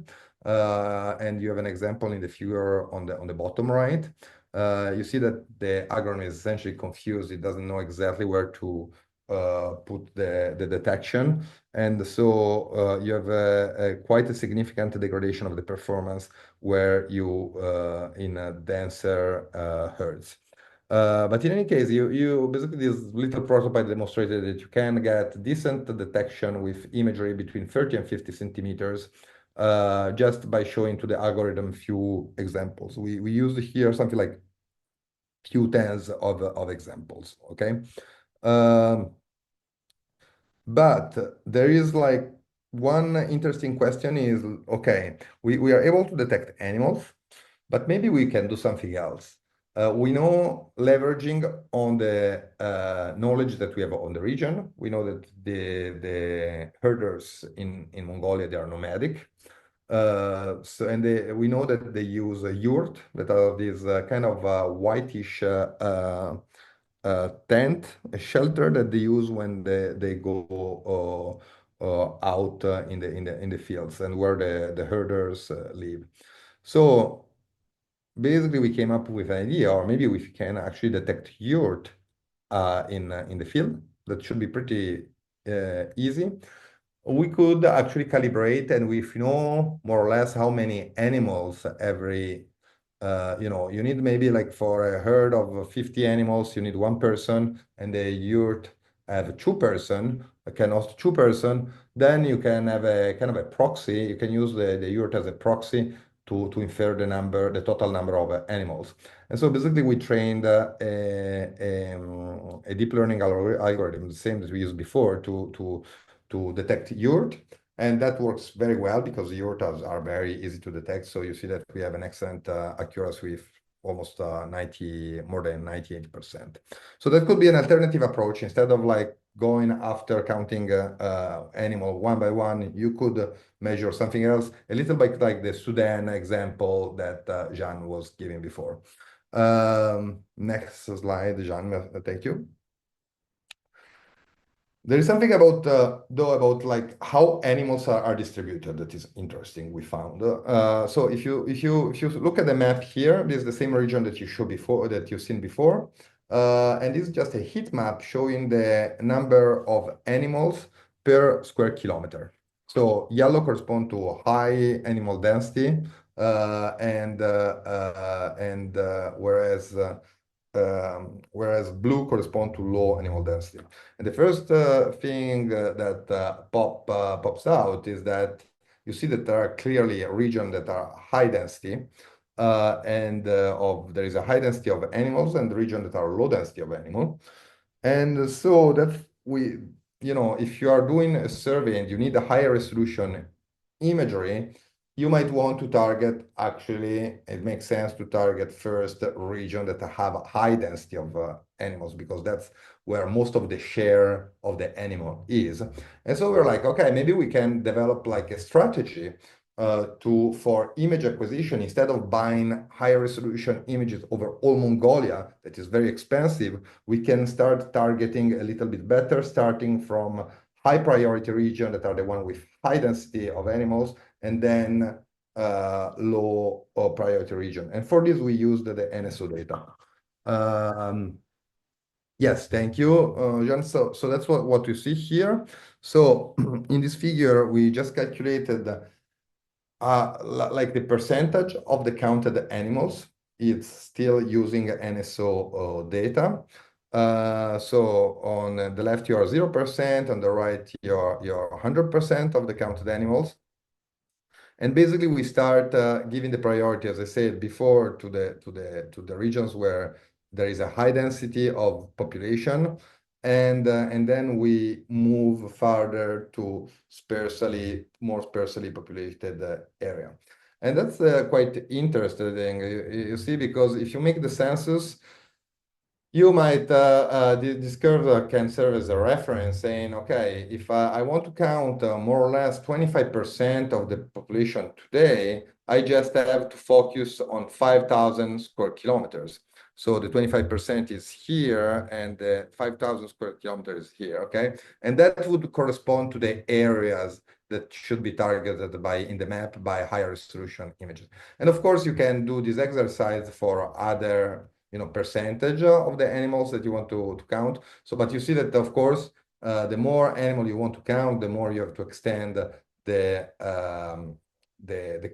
And you have an example in the figure on the bottom right. You see that the algorithm is essentially confused. It doesn't know exactly where to put the detection. And so you have quite a significant degradation of the performance where you in denser herds. But in any case, you basically this little prototype demonstrated that you can get decent detection with imagery between 30 and 50 centimeters just by showing to the algorithm few examples. We used here something like few tens of examples, okay? But there is like one interesting question is, okay, we are able to detect animals, but maybe we can do something else. We know leveraging on the knowledge that we have on the region. We know that the herders in Mongolia, they are nomadic. We know that they use a yurt that are these kind of whitish tent, a shelter that they use when they go out in the fields and where the herders live. So basically, we came up with an idea, or maybe we can actually detect yurt in the field. That should be pretty easy. We could actually calibrate, and we know more or less how many animals every you need maybe like for a herd of 50 animals, you need 1 person, and the yurt have 2 person, can host 2 person. Then you can have a kind of a proxy. You can use the yurt as a proxy to infer the total number of animals. And so basically we trained a deep learning algorithm, the same that we used before, to detect yurt. And that works very well because yurtas are very easy to detect. So you see that we have an excellent accuracy with almost more than 98%. So that could be an alternative approach. Instead of like going after counting animal one by one, you could measure something else, a little bit like the Sudan example that Jean was giving before. Next slide, Jean, thank you. There is something about about like how animals are distributed that is interesting. We found so if you look at the map here, this is the same region that you showed before, that you've seen before, and this is just a heat map showing the number of animals per square kilometer. So yellow correspond to high animal density, whereas blue correspond to low animal density. And the first thing that pops out is that you see that there are clearly a region that are high density, there is a high density of animals, and the region that are low density of animal. And so that if you are doing a survey and you need a higher resolution imagery, you might want to target, actually, it makes sense to target first a region that have a high density of animals, because that's where most of the share of the animal is. And so we're like, okay, maybe we can develop like a strategy for image acquisition. Instead of buying higher resolution images over all Mongolia, that is very expensive, we can start targeting a little bit better, starting from high priority region that are the one with high density of animals, and then low priority region. And for this, we used the NSO data. Yes, thank you, Jan. So that's what you see here. So in this figure, we just calculated like the percentage of the counted animals. It's still using NSO data. So on the left, you are 0%, on the right, you're 100% of the counted animals. And basically, we start giving the priority, as I said before, to the regions where there is a high density of population, and then we move further to more sparsely populated area. And that's quite interesting, you see, because if you make the census, you might, this curve can serve as a reference, saying, okay, if I want to count more or less 25% of the population today, I just have to focus on 5,000 square kilometers. So the 25% is here, and the 5,000 square kilometers is here, okay? And that would correspond to the areas that should be targeted in the map by higher resolution images. And of course, you can do this exercise for other percentage of the animals that you want to count. So, but you see that, of course, the more animal you want to count, the more you have to extend the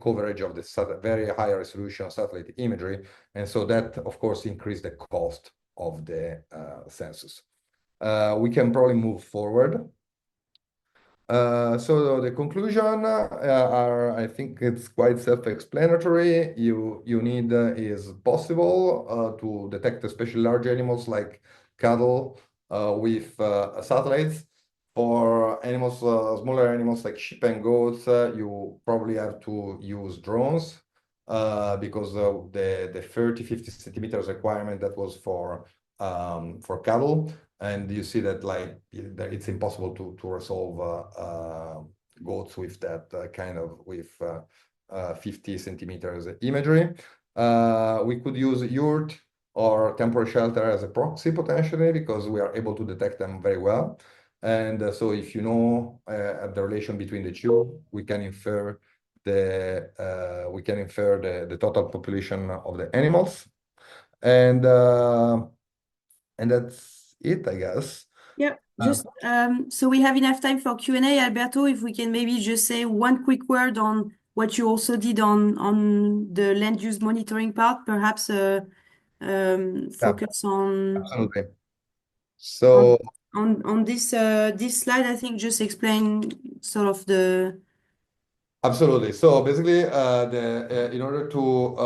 coverage of the very high resolution satellite imagery. And so that, of course, increase the cost of the census. We can probably move forward. So the conclusion I think it's quite self-explanatory. You need is possible to detect especially large animals like cattle with satellites. For animals, smaller animals like sheep and goats, you probably have to use drones because the 30-50 centimeters requirement that was for cattle. And you see that like it's impossible to resolve goats with that with 50 centimeters imagery. We could use yurt or temporary shelter as a proxy potentially, because we are able to detect them very well. And so if you know the relation between the two, we can infer the total population of the animals. And that's it, I guess. Yeah, just so we have enough time for Q&A, Alberto, if we can maybe just say one quick word on what you also did on the land use monitoring part, perhaps focus on Absolutely. So on this this slide, I think just explain sort of the Absolutely. So basically, in order to,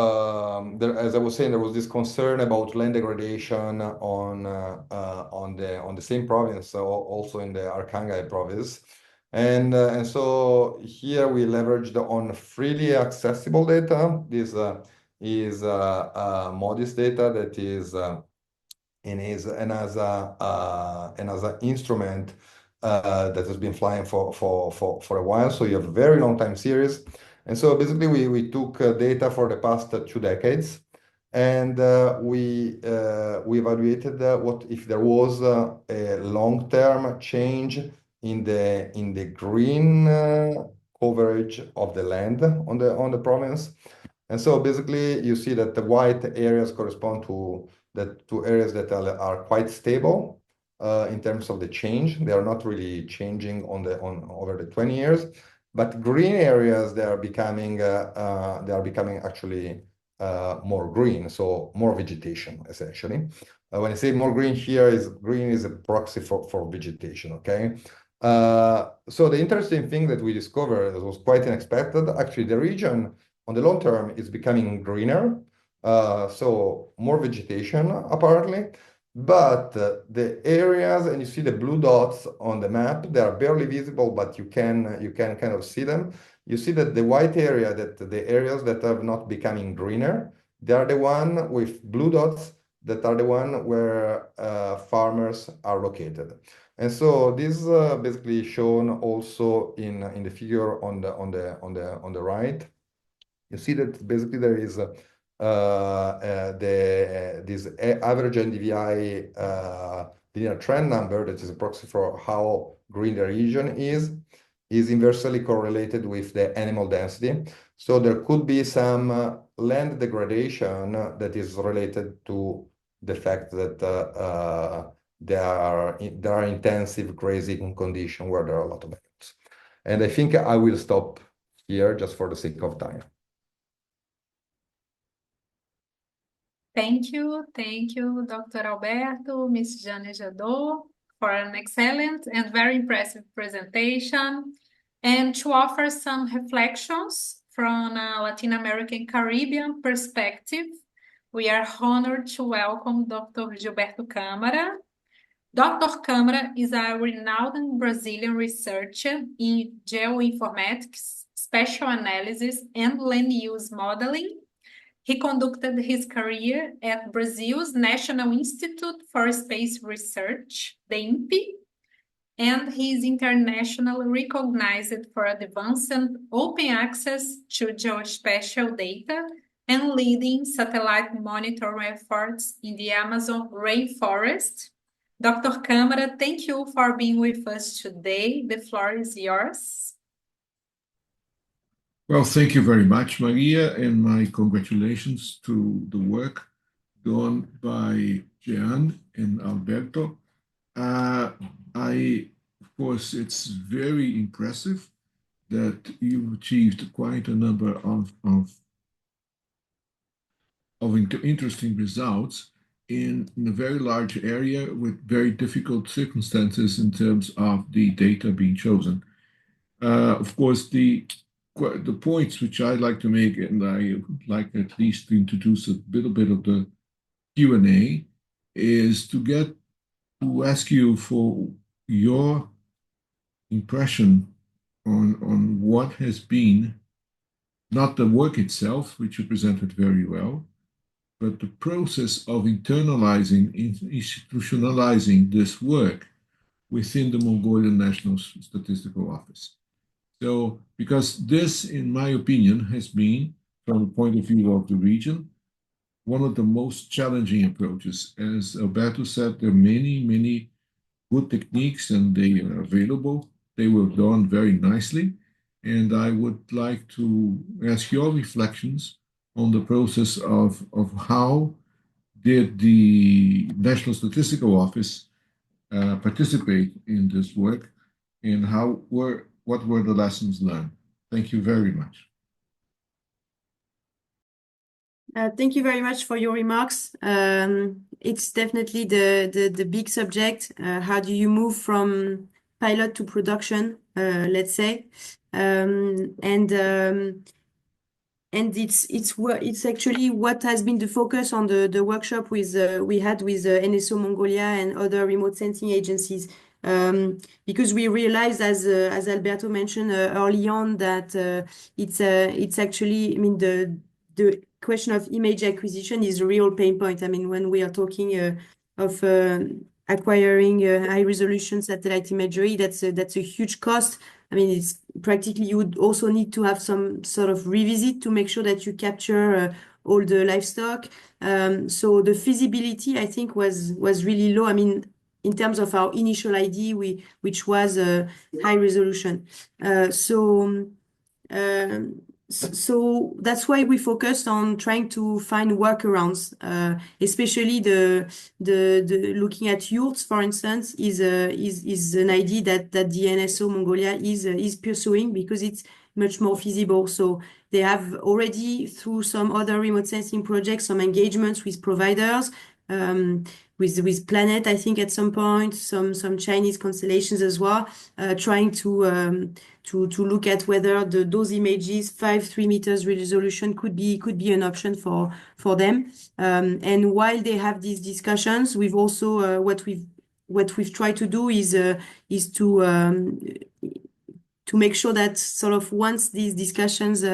as I was saying, there was this concern about land degradation on the same province, so also in the Arkhangelsk province, and so here we leveraged on freely accessible data. This is modest data that is and as an instrument that has been flying for a while. So you have a very long time series. And so basically we took data for the past 2 decades, and we evaluated what if there was a long-term change in the green coverage of the land on the province. And so basically you see that the white areas correspond to areas that are quite stable in terms of the change. They are not really changing over the 20 years, but green areas, they are becoming actually more green, so more vegetation essentially. When I say more green here, green is a proxy for vegetation, okay? So the interesting thing that we discovered that was quite unexpected, actually the region on the long term is becoming greener, so more vegetation apparently, but the areas, and you see the blue dots on the map, they are barely visible, but you can kind of see them. You see that the white area, that the areas that are not becoming greener, they are the one with blue dots that are the one where farmers are located. And so this is basically shown also in the figure on the right. You see that basically there is this average NDVI linear trend number that is a proxy for how green the region is inversely correlated with the animal density. So there could be some land degradation that is related to the fact that there are intensive grazing conditions where there are a lot of animals. And I think I will stop here just for the sake of time. Thank you, Dr. Alberto, Ms. Jane Jadot, for an excellent and very impressive presentation, and to offer some reflections from a Latin American Caribbean perspective. We are honored to welcome Dr. Gilberto Câmara. Dr. Câmara is a renowned Brazilian researcher in geoinformatics, spatial analysis, and land use modeling. He conducted his career at Brazil's National Institute for Space Research, the INPE, and he is internationally recognized for advancing open access to geospatial data and leading satellite monitoring efforts in the Amazon rainforest. Dr. Câmara, thank you for being with us today. The floor is yours. Well, thank you very much, Maria, and my congratulations to the work done by Jean and Alberto. Of course, it's very impressive that you've achieved quite a number of interesting results in a very large area with very difficult circumstances in terms of the data being chosen. Of course, the points which I'd like to make, and I would like at least to introduce a little bit of the Q&A, is to ask you for your impression on what has been, not the work itself, which you presented very well, but the process of institutionalizing this work within the Mongolian National Statistical Office. So, because this, in my opinion, has been, from the point of view of the region, one of the most challenging approaches. As Alberto said, there are many good techniques and they are available. They were done very nicely. And I would like to ask your reflections on the process of how did the National Statistical Office participate in this work, and what were the lessons learned? Thank you very much. Thank you very much for your remarks. It's definitely the big subject. How do you move from pilot to production, let's say? And it's actually what has been the focus on the workshop with we had with NSO Mongolia and other remote sensing agencies. Because we realized, as Alberto mentioned early on, that it's actually, I mean, the question of image acquisition is a real pain point. I mean, when we are talking of acquiring high resolution satellite imagery, that's a huge cost. I mean, it's practically, you would also need to have some sort of revisit to make sure that you capture all the livestock. So the feasibility, I think, was really low. I mean, in terms of our initial idea, which was high resolution. So that's why we focused on trying to find workarounds, especially the looking at yurts, for instance, is an idea that the NSO Mongolia is pursuing because it's much more feasible. So they have already, through some other remote sensing projects, some engagements with providers, with Planet, I think at some point, some Chinese constellations as well, trying to look at whether those images 3 meters resolution could be an option for them. And while they have these discussions, we've also what we've tried to do is to make sure that sort of once these discussions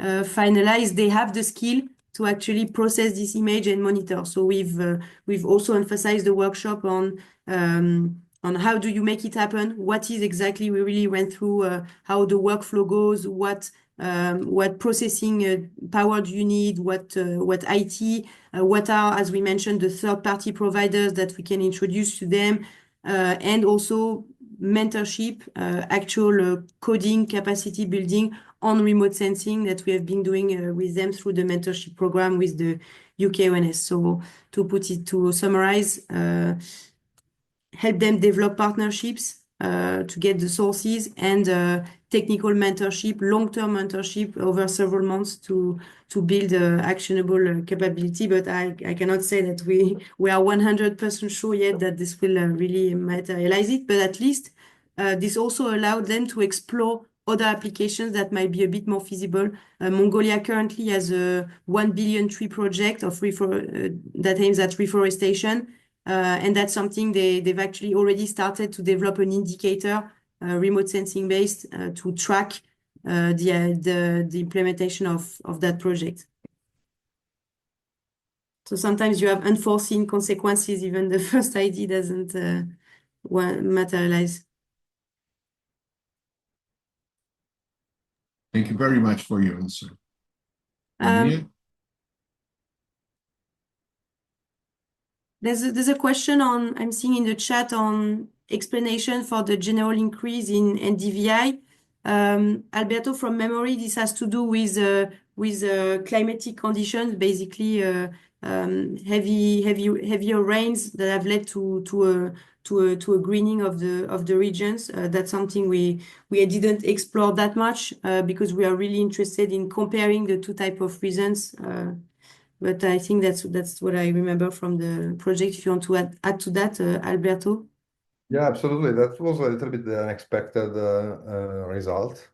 finalize, they have the skill to actually process this image and monitor. So we've also emphasized the workshop on how do you make it happen? What is exactly, we really went through how the workflow goes, what processing power do you need, what IT, what are, as we mentioned, the third-party providers that we can introduce to them, and also mentorship, actual coding capacity building on remote sensing that we have been doing with them through the mentorship program with the UK ONS. So to summarize, help them develop partnerships to get the sources and technical mentorship, long-term mentorship over several months to build actionable capability. But I cannot say that we are 100% sure yet that this will really materialize it. But at least this also allowed them to explore other applications that might be a bit more feasible. Mongolia currently has a 1 billion tree project of that aims at reforestation. And that's something they've actually already started to develop an indicator, remote sensing based, to track the implementation of that project. So sometimes you have unforeseen consequences, even the first idea doesn't materialize. Thank you very much for your answer. There's a question I'm seeing in the chat on explanation for the general increase in NDVI. Alberto, from memory, this has to do with climatic conditions, basically heavier rains that have led to a greening of the regions. That's something we didn't explore that much because we are really interested in comparing the two types of reasons. But I think that's what I remember from the project. If you want to add to that, Alberto. Yeah, absolutely. That was a little bit the unexpected result.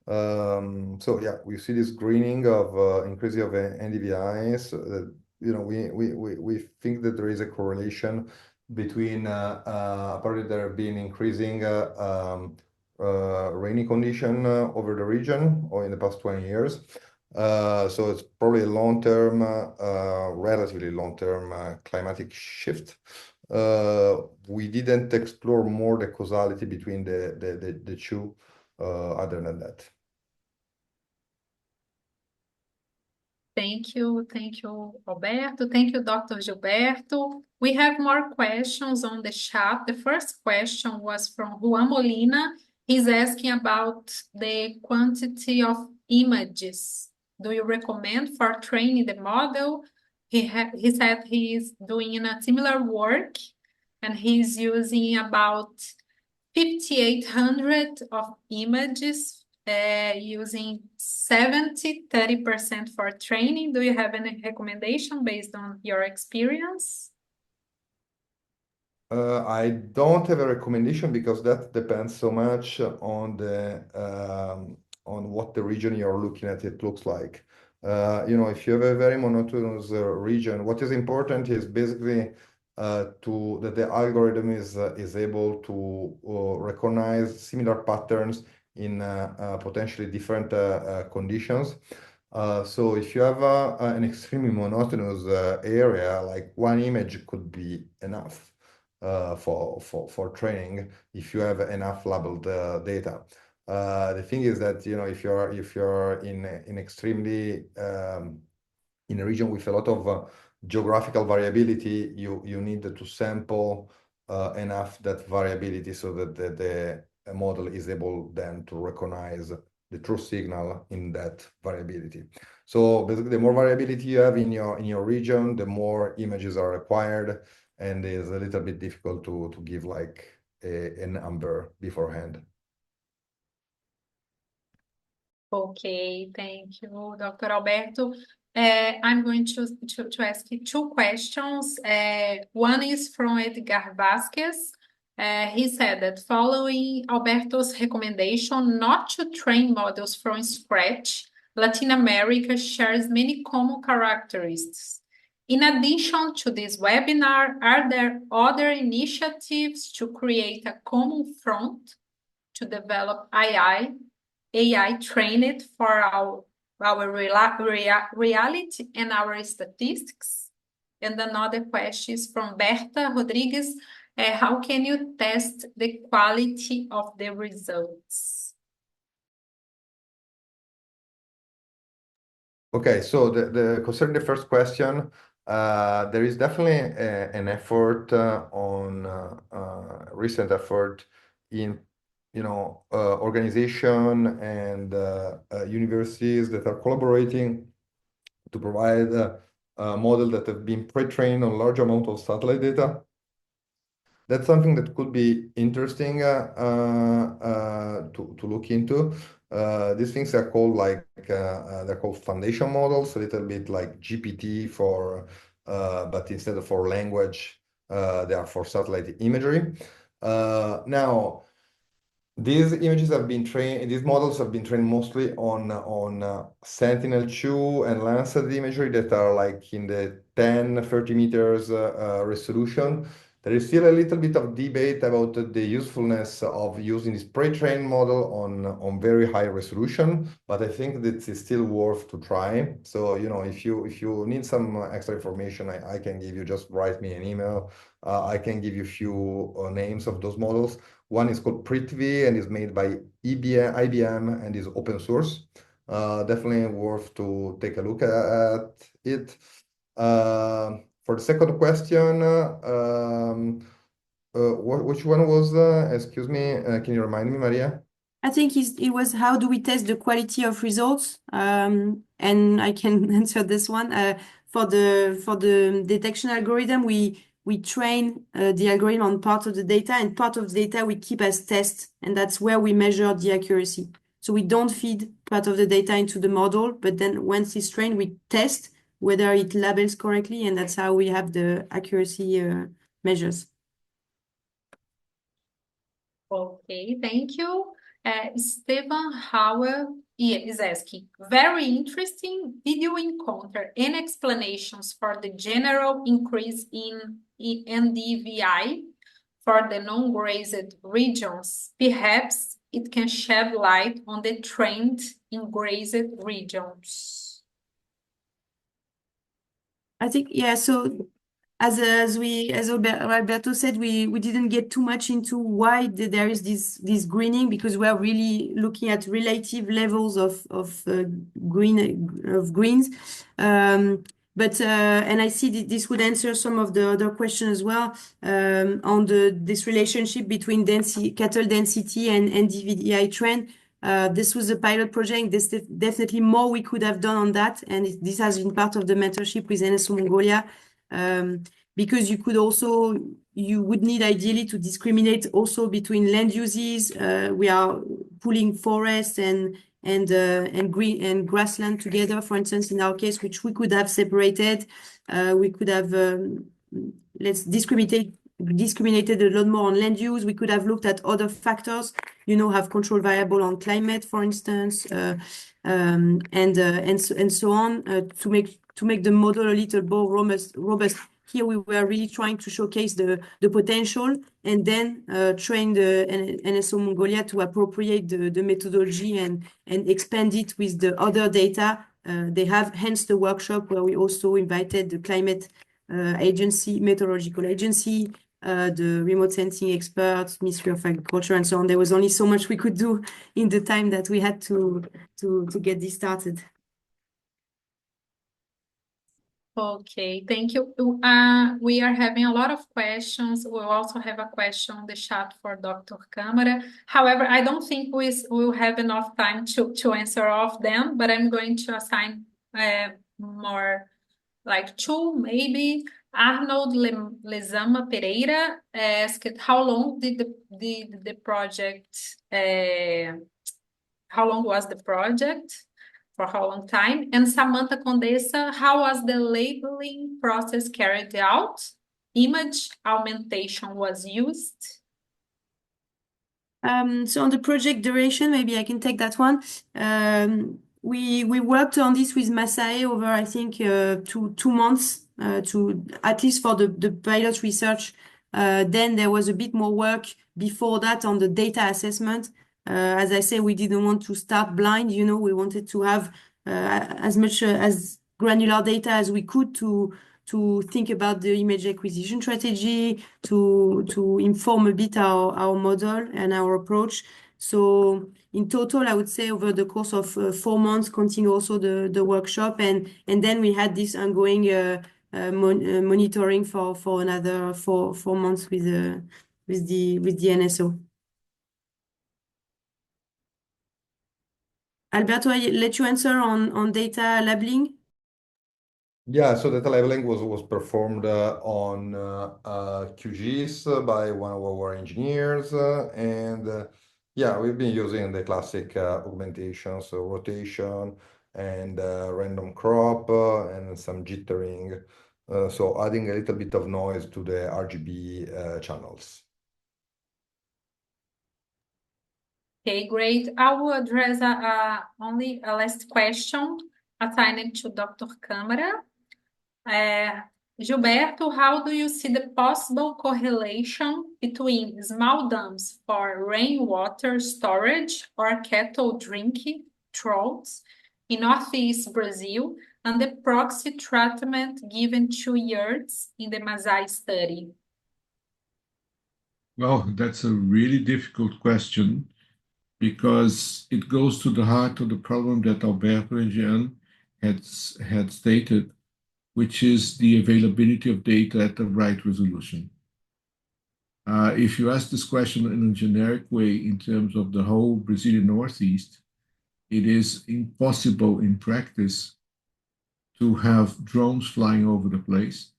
So yeah, we see this greening of increasing of NDVIs. We think that there is a correlation between apparently there have been increasing rainy condition over the region or in the past 20 years. So it's probably a long-term, relatively long-term climatic shift. We didn't explore more the causality between the two other than that. Thank you, Alberto. Thank you, Dr. Gilberto. We have more questions on the chat. The first question was from Juan Molina. He's asking about the quantity of images. Do you recommend for training the model? He said he's doing a similar work and he's using about 5,800 of images using 30% for training. Do you have any recommendation based on your experience? I don't have a recommendation because that depends so much on the on what the region you're looking at it looks like. You know, if you have a very monotonous region, what is important is basically that the algorithm is able to recognize similar patterns in potentially different conditions. So if you have an extremely monotonous area, like one image could be enough for training if you have enough labeled data. The thing is that, you know, if you're in extremely in a region with a lot of geographical variability, you need to sample enough that variability so that the model is able then to recognize the true signal in that variability. So basically, the more variability you have in your region, the more images are required, and it's a little bit difficult to give like a number beforehand. Okay, thank you, Dr. Alberto. I'm going to ask you two questions. One is from Edgar Vasquez. He said that following Alberto's recommendation not to train models from scratch, Latin America shares many common characteristics. In addition to this webinar, are there other initiatives to create a common front to develop AI trained for our reality and our statistics? And another question is from Berta Rodriguez. How can you test the quality of the results? Okay, so concerning the first question, there is definitely an effort recent effort in organization and universities that are collaborating to provide a model that have been pre-trained on large amount of satellite data. That's something that could be interesting to look into. These things are called they're called foundation models, a little bit like GPT but instead of for language, they are for satellite imagery. Now, these models have been trained mostly on Sentinel-2 and Landsat imagery that are like in the 10-30 meters resolution. There is still a little bit of debate about the usefulness of using this pre-trained model on very high resolution, but I think that it's still worth to try. So, you know, if you need some extra information, I can give you, just write me an email. I can give you a few names of those models. One is called Prithvi and is made by IBM and is open source. Definitely worth to take a look at it. For the second question, which one was, excuse me, can you remind me, Maria? I think it was how do we test the quality of results? And I can answer this one. For the detection algorithm, we train the algorithm on part of the data, and part of the data we keep as test, and that's where we measure the accuracy. So we don't feed part of the data into the model, but then once it's trained, we test whether it labels correctly, and that's how we have the accuracy measures. Okay, thank you. Stephen Howell is asking, very interesting. Did you encounter any explanations for the general increase in NDVI for the non-grazed regions? Perhaps it can shed light on the trend in grazed regions. I think, yeah, so as Alberto said, we didn't get too much into why there is this greening, because we are really looking at relative levels of greens. But and I see this would answer some of the other questions as well on this relationship between cattle density and NDVI trend. This was a pilot project. There's definitely more we could have done on that, and this has been part of the mentorship with NSO Mongolia. Because you would need ideally to discriminate also between land uses. We are pulling forests and green and grassland together, for instance, in our case, which we could have separated. We could have let's discriminate discriminated a lot more on land use. We could have looked at other factors, have control variable on climate, for instance, and so on, to make the model a little more robust. Here we were really trying to showcase the potential and then train the NSO Mongolia to appropriate the methodology and expand it with the other data they have, hence the workshop where we also invited the climate agency, meteorological agency, the remote sensing experts, Ministry of Agriculture, and so on. There was only so much we could do in the time that we had to get this started. Okay, thank you. We are having a lot of questions. We'll also have a question on the chat for Dr. Câmara. However, I don't think we'll have enough time to answer all of them, but I'm going to assign more, like two, maybe. Arnold Lezama Pereira asked, how long did the project, how long was the project? For how long time? And Samantha Condesa, how was the labeling process carried out? Image augmentation was used? So on the project duration, maybe I can take that one. We worked on this with Masae over, I think, 2 months, to at least for the pilot research. Then there was a bit more work before that on the data assessment. As I say, we didn't want to start blind. We wanted to have as much as granular data as we could to think about the image acquisition strategy, to inform a bit our model and our approach. So in total, I would say over the course of 4 months, continue also the workshop, and then we had this ongoing monitoring for another 4 months with the NSO. Alberto, I let you answer on data labeling. Yeah, so data labeling was performed on QGIS by one of our engineers, and yeah, we've been using the classic augmentation, so rotation and random crop and some jittering, so adding a little bit of noise to the RGB channels. Okay, great. I will address only a last question assigned to Dr. Câmara. Gilberto, how do you see the possible correlation between small dams for rainwater storage or cattle drinking troughs in Northeast Brazil and the proxy treatment given to yurts in the Masai study? Well, that's a really difficult question because it goes to the heart of the problem that Alberto and Jean had stated, which is the availability of data at the right resolution. If you ask this question in a generic way in terms of the whole Brazilian Northeast, it is impossible in practice to have drones flying over the place.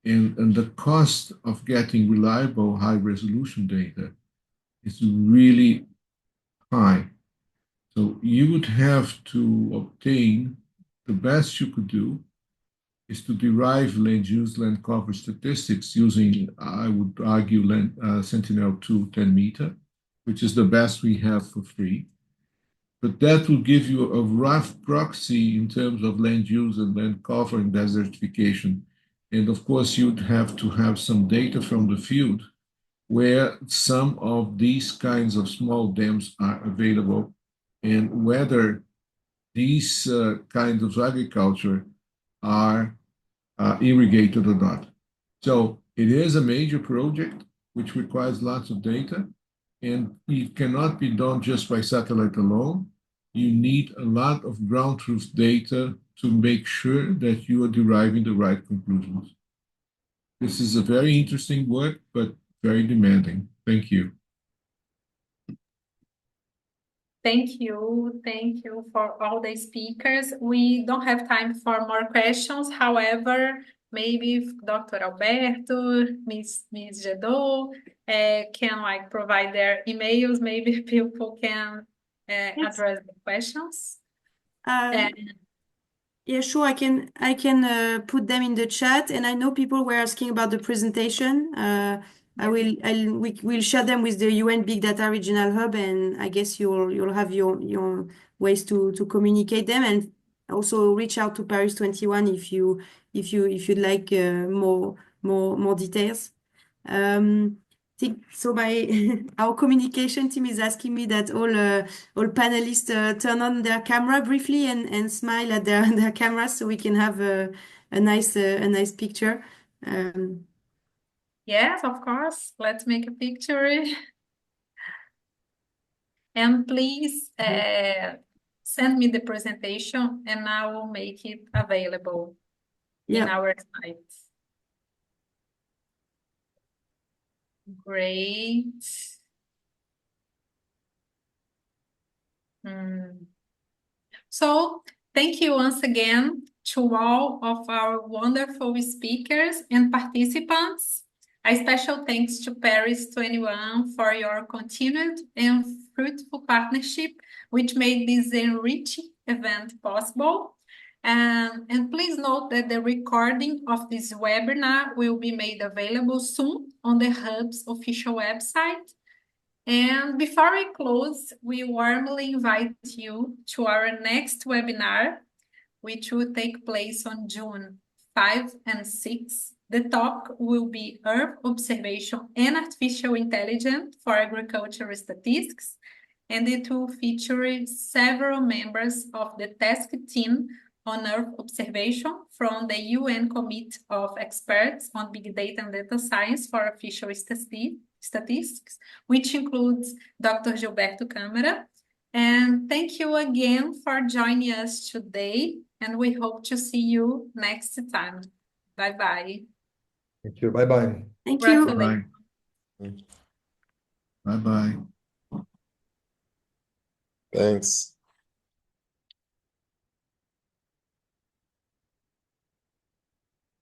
And the cost of getting reliable high-resolution data is really high. So you would have to obtain the best you could do is to derive land use, land cover statistics using, I would argue, Sentinel-2 10-meter, which is the best we have for free. But that will give you a rough proxy in terms of land use and land cover and desertification. And of course, you'd have to have some data from the field where some of these kinds of small dams are available and whether these kinds of agriculture are irrigated or not. So it is a major project which requires lots of data, and it cannot be done just by satellite alone. You need a lot of ground truth data to make sure that you are deriving the right conclusions. This is a very interesting work, but very demanding. Thank you. Thank you. Thank you for all the speakers. We don't have time for more questions. However, maybe if Dr. Alberto, Ms. Jadot can provide their emails, maybe people can address the questions. Yeah, sure. I can put them in the chat, and I know people were asking about the presentation. We'll share them with the UN Big Data Regional Hub, and I guess you'll have your ways to communicate them, and also reach out to Paris 21 if you'd like more details. So our communication team is asking me that all panelists turn on their camera briefly and smile at their cameras so we can have a nice picture. Yes, of course. Let's make a picture. And please send me the presentation and I will make it available in our site. Great. So thank you once again to all of our wonderful speakers and participants. A special thanks to Paris 21 for your continued and fruitful partnership, which made this enriching event possible. And please note that the recording of this webinar will be made available soon on the Hub's official website. And before we close, we warmly invite you to our next webinar, which will take place on June 5 and 6. The talk will be Earth Observation and Artificial Intelligence for Agricultural Statistics, and it will feature several members of the task team on Earth observation from the UN Committee of Experts on Big Data and Data Science for Official Statistics, which includes Dr. Gilberto Câmara. And thank you again for joining us today, and we hope to see you next time. Bye-bye. Thank you. Bye-bye. Thank you. Bye-bye. Bye-bye. Thanks.